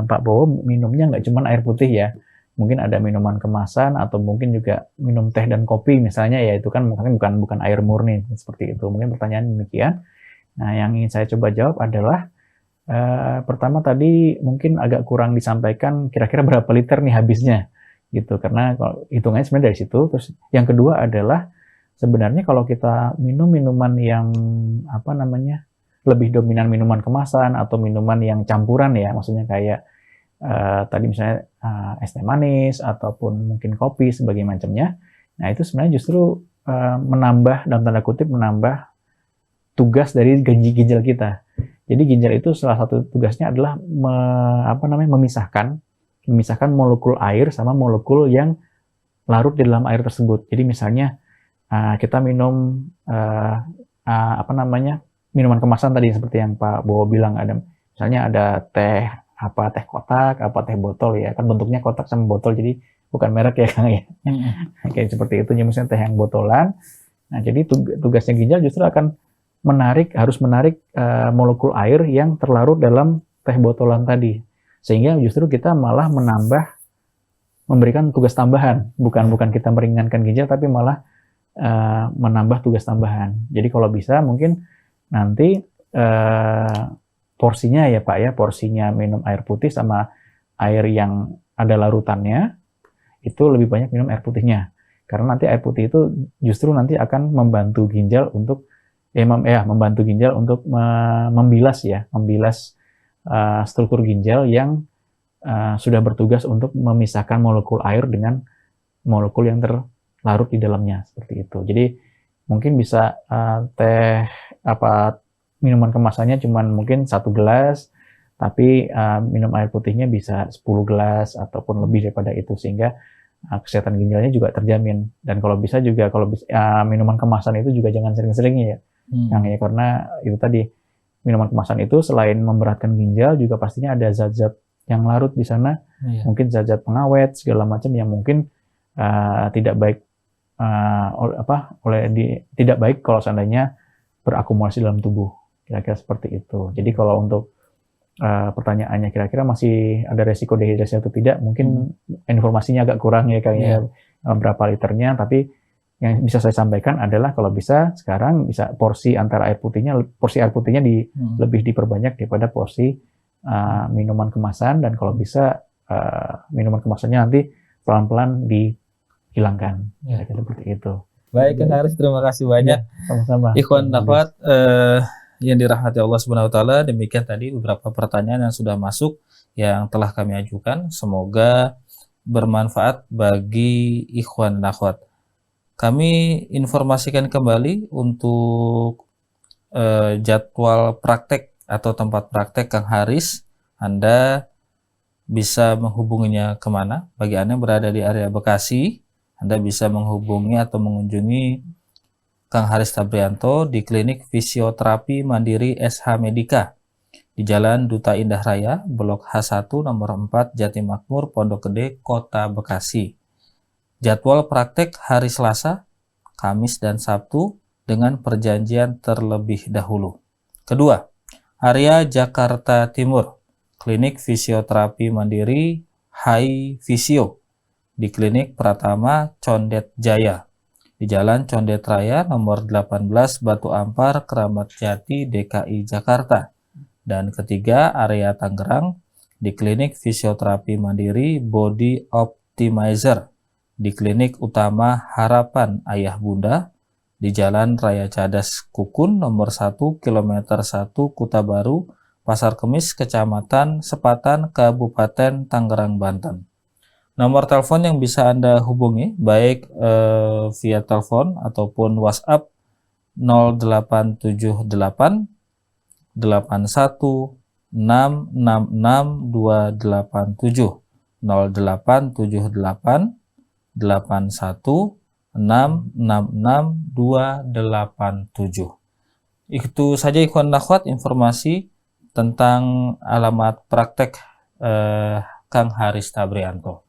Pak Bowo minumnya nggak cuma air putih ya, mungkin ada minuman kemasan atau mungkin juga minum teh dan kopi misalnya ya, itu kan makanya bukan air murni seperti itu. Mungkin pertanyaan demikian. Nah, yang ingin saya coba jawab adalah pertama tadi mungkin agak kurang disampaikan kira-kira berapa liter nih habisnya gitu, karena kalau hitungannya sebenarnya dari situ. Terus yang kedua adalah sebenarnya kalau kita minum minuman yang apa namanya lebih dominan minuman kemasan atau minuman yang campuran ya, maksudnya kayak tadi misalnya es teh manis ataupun mungkin kopi sebagai macamnya. Nah, itu sebenarnya justru menambah, dalam tanda kutip, menambah tugas dari ginjal kita. Jadi ginjal itu salah satu tugasnya adalah memisahkan molekul air sama molekul yang larut di dalam air tersebut. Jadi misalnya kita minum minuman kemasan tadi seperti yang Pak Bowo bilang, ada misalnya ada teh kotak, teh botol ya, kan bentuknya kotak sama botol, jadi bukan merek ya Kang ya. Kayak seperti itu, misalnya teh yang botolan. Nah, jadi tugasnya ginjal justru akan harus menarik molekul air yang terlarut dalam teh botolan tadi, sehingga justru kita malah memberikan tugas tambahan, bukan kita meringankan ginjal, tapi malah menambah tugas tambahan. Jadi kalau bisa mungkin nanti porsinya ya Pak ya, porsinya minum air putih sama air yang ada larutannya itu lebih banyak minum air putihnya, karena nanti air putih itu justru nanti akan membantu ginjal untuk membilas struktur ginjal yang sudah bertugas untuk memisahkan molekul air dengan molekul yang terlarut di dalamnya, seperti itu. Jadi mungkin bisa minuman kemasannya cuman mungkin 1 gelas, tapi minum air putihnya bisa 10 gelas ataupun lebih daripada itu, sehingga kesehatan ginjalnya juga terjamin. Dan kalau bisa minuman kemasan itu juga jangan sering-sering ya. Karena itu tadi, minuman kemasan itu selain memberatkan ginjal juga pastinya ada zat-zat yang larut di sana, mungkin zat-zat pengawet segala macam yang mungkin tidak baik tidak baik kalau seandainya berakumulasi dalam tubuh, kira-kira seperti itu. Jadi kalau untuk pertanyaannya kira-kira masih ada resiko dehidrasi atau tidak, mungkin informasinya agak kurang ya kayaknya berapa liternya, tapi yang bisa saya sampaikan adalah kalau bisa sekarang bisa porsi air putihnya lebih diperbanyak daripada porsi minuman kemasan, dan kalau bisa minuman kemasannya nanti pelan-pelan dihilangkan. Seperti itu. Baik Kang Haris, terima kasih banyak. Sama-sama. Ikhwan akhwat yang dirahmati Allah Subhanahu wa taala, demikian tadi beberapa pertanyaan yang sudah masuk yang telah kami ajukan. Semoga bermanfaat bagi ikhwan akhwat. Kami informasikan kembali untuk jadwal praktek atau tempat praktek Kang Haris. Anda bisa menghubunginya kemana? Bagi Anda yang berada di area Bekasi, Anda bisa menghubungi atau mengunjungi Kang Haris Tabrianto di Klinik Fisioterapi Mandiri SH Medika di Jalan Duta Indah Raya, Blok H1 nomor 4 Jatimakmur, Pondok Gede, Kota Bekasi. Jadwal praktek hari Selasa, Kamis, dan Sabtu dengan perjanjian terlebih dahulu. Kedua, area Jakarta Timur, Klinik Fisioterapi Mandiri Hai Fisio di Klinik Pratama Condet Jaya di Jalan Condet Raya nomor 18 Batu Ampar, Keramat Jati, DKI Jakarta. Dan ketiga, area Tangerang di Klinik Fisioterapi Mandiri Body Optimizer di Klinik Utama Harapan Ayah Bunda di Jalan Raya Cadas Kukun nomor 1 kilometer 1 Kuta Baru, Pasar Kemis, Kecamatan Sepatan, Kabupaten Tangerang, Banten. Nomor telepon yang bisa Anda hubungi baik via telepon ataupun WhatsApp 0878 81 666 287 0878 81 666 287. Itu saja ikhwan akhwat informasi tentang alamat praktek Kang Haris Tabrianto.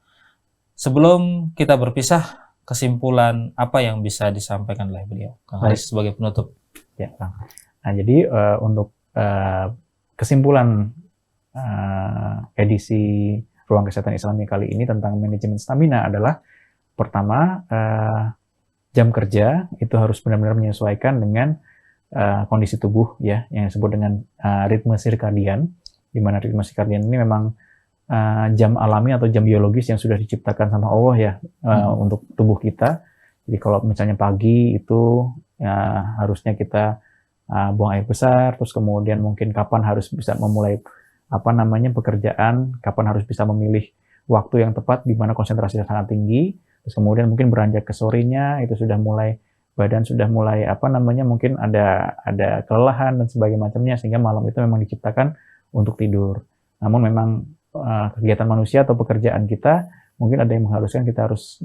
Sebelum kita berpisah, kesimpulan apa yang bisa disampaikan oleh beliau, Kang Haris, sebagai penutup? Ya, Kang. Nah, jadi untuk kesimpulan edisi Ruang Kesehatan Islami kali ini tentang manajemen stamina adalah pertama, jam kerja itu harus benar-benar menyesuaikan dengan kondisi tubuh ya, yang disebut dengan ritme sirkadian, di mana ritme sirkadian ini memang jam alami atau jam biologis yang sudah diciptakan sama Allah ya untuk tubuh kita. Jadi kalau misalnya pagi itu ya, harusnya kita buang air besar, terus kemudian mungkin kapan harus bisa memulai pekerjaan, kapan harus bisa memilih waktu yang tepat di mana konsentrasinya sangat tinggi, terus kemudian mungkin beranjak ke sorenya itu sudah mulai badan sudah mulai mungkin ada kelelahan dan sebagainya macamnya, sehingga malam itu memang diciptakan untuk tidur. Namun memang kegiatan manusia atau pekerjaan kita mungkin ada yang mengharuskan kita harus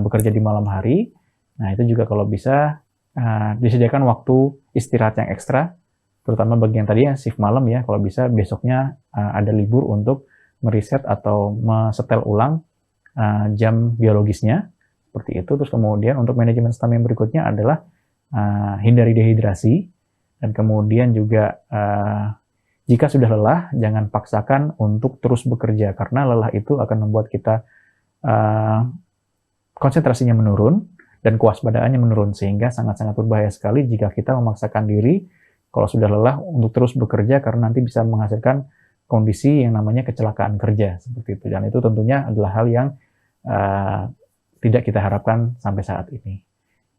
bekerja di malam hari. Nah, itu juga kalau bisa disediakan waktu istirahat yang ekstra, terutama bagi yang tadi shift malam ya, kalau bisa besoknya ada libur untuk meriset atau mesetel ulang jam biologisnya, seperti itu. Terus kemudian untuk manajemen stamina berikutnya adalah hindari dehidrasi, dan kemudian juga jika sudah lelah, jangan paksakan untuk terus bekerja, karena lelah itu akan membuat kita konsentrasinya menurun dan kewaspadaannya menurun, sehingga sangat-sangat berbahaya sekali jika kita memaksakan diri kalau sudah lelah untuk terus bekerja, karena nanti bisa menghasilkan kondisi yang namanya kecelakaan kerja seperti itu. Dan itu tentunya adalah hal yang tidak kita harapkan sampai saat ini.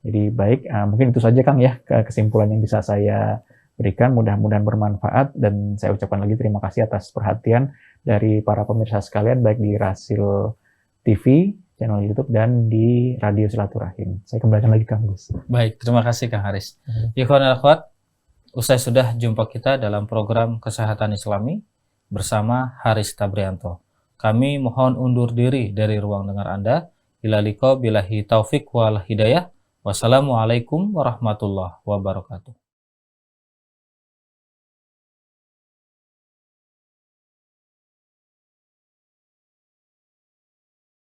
Jadi baik, mungkin itu saja Kang ya kesimpulan yang bisa saya berikan. Mudah-mudahan bermanfaat, dan saya ucapkan lagi terima kasih atas perhatian dari para pemirsa sekalian, baik di Rasil TV, channel YouTube, dan di Radio Silaturahim. Saya kembalikan lagi Kang Gus. Baik, terima kasih Kang Haris. Ikhwan dan akhwat, usai sudah jumpa kita dalam program Kesehatan Islami bersama Haris Tabrianto. Kami mohon undur diri dari ruang dengar Anda. Ila liqa billahi taufik wal hidayah. Wassalamualaikum warahmatullahi wabarakatuh.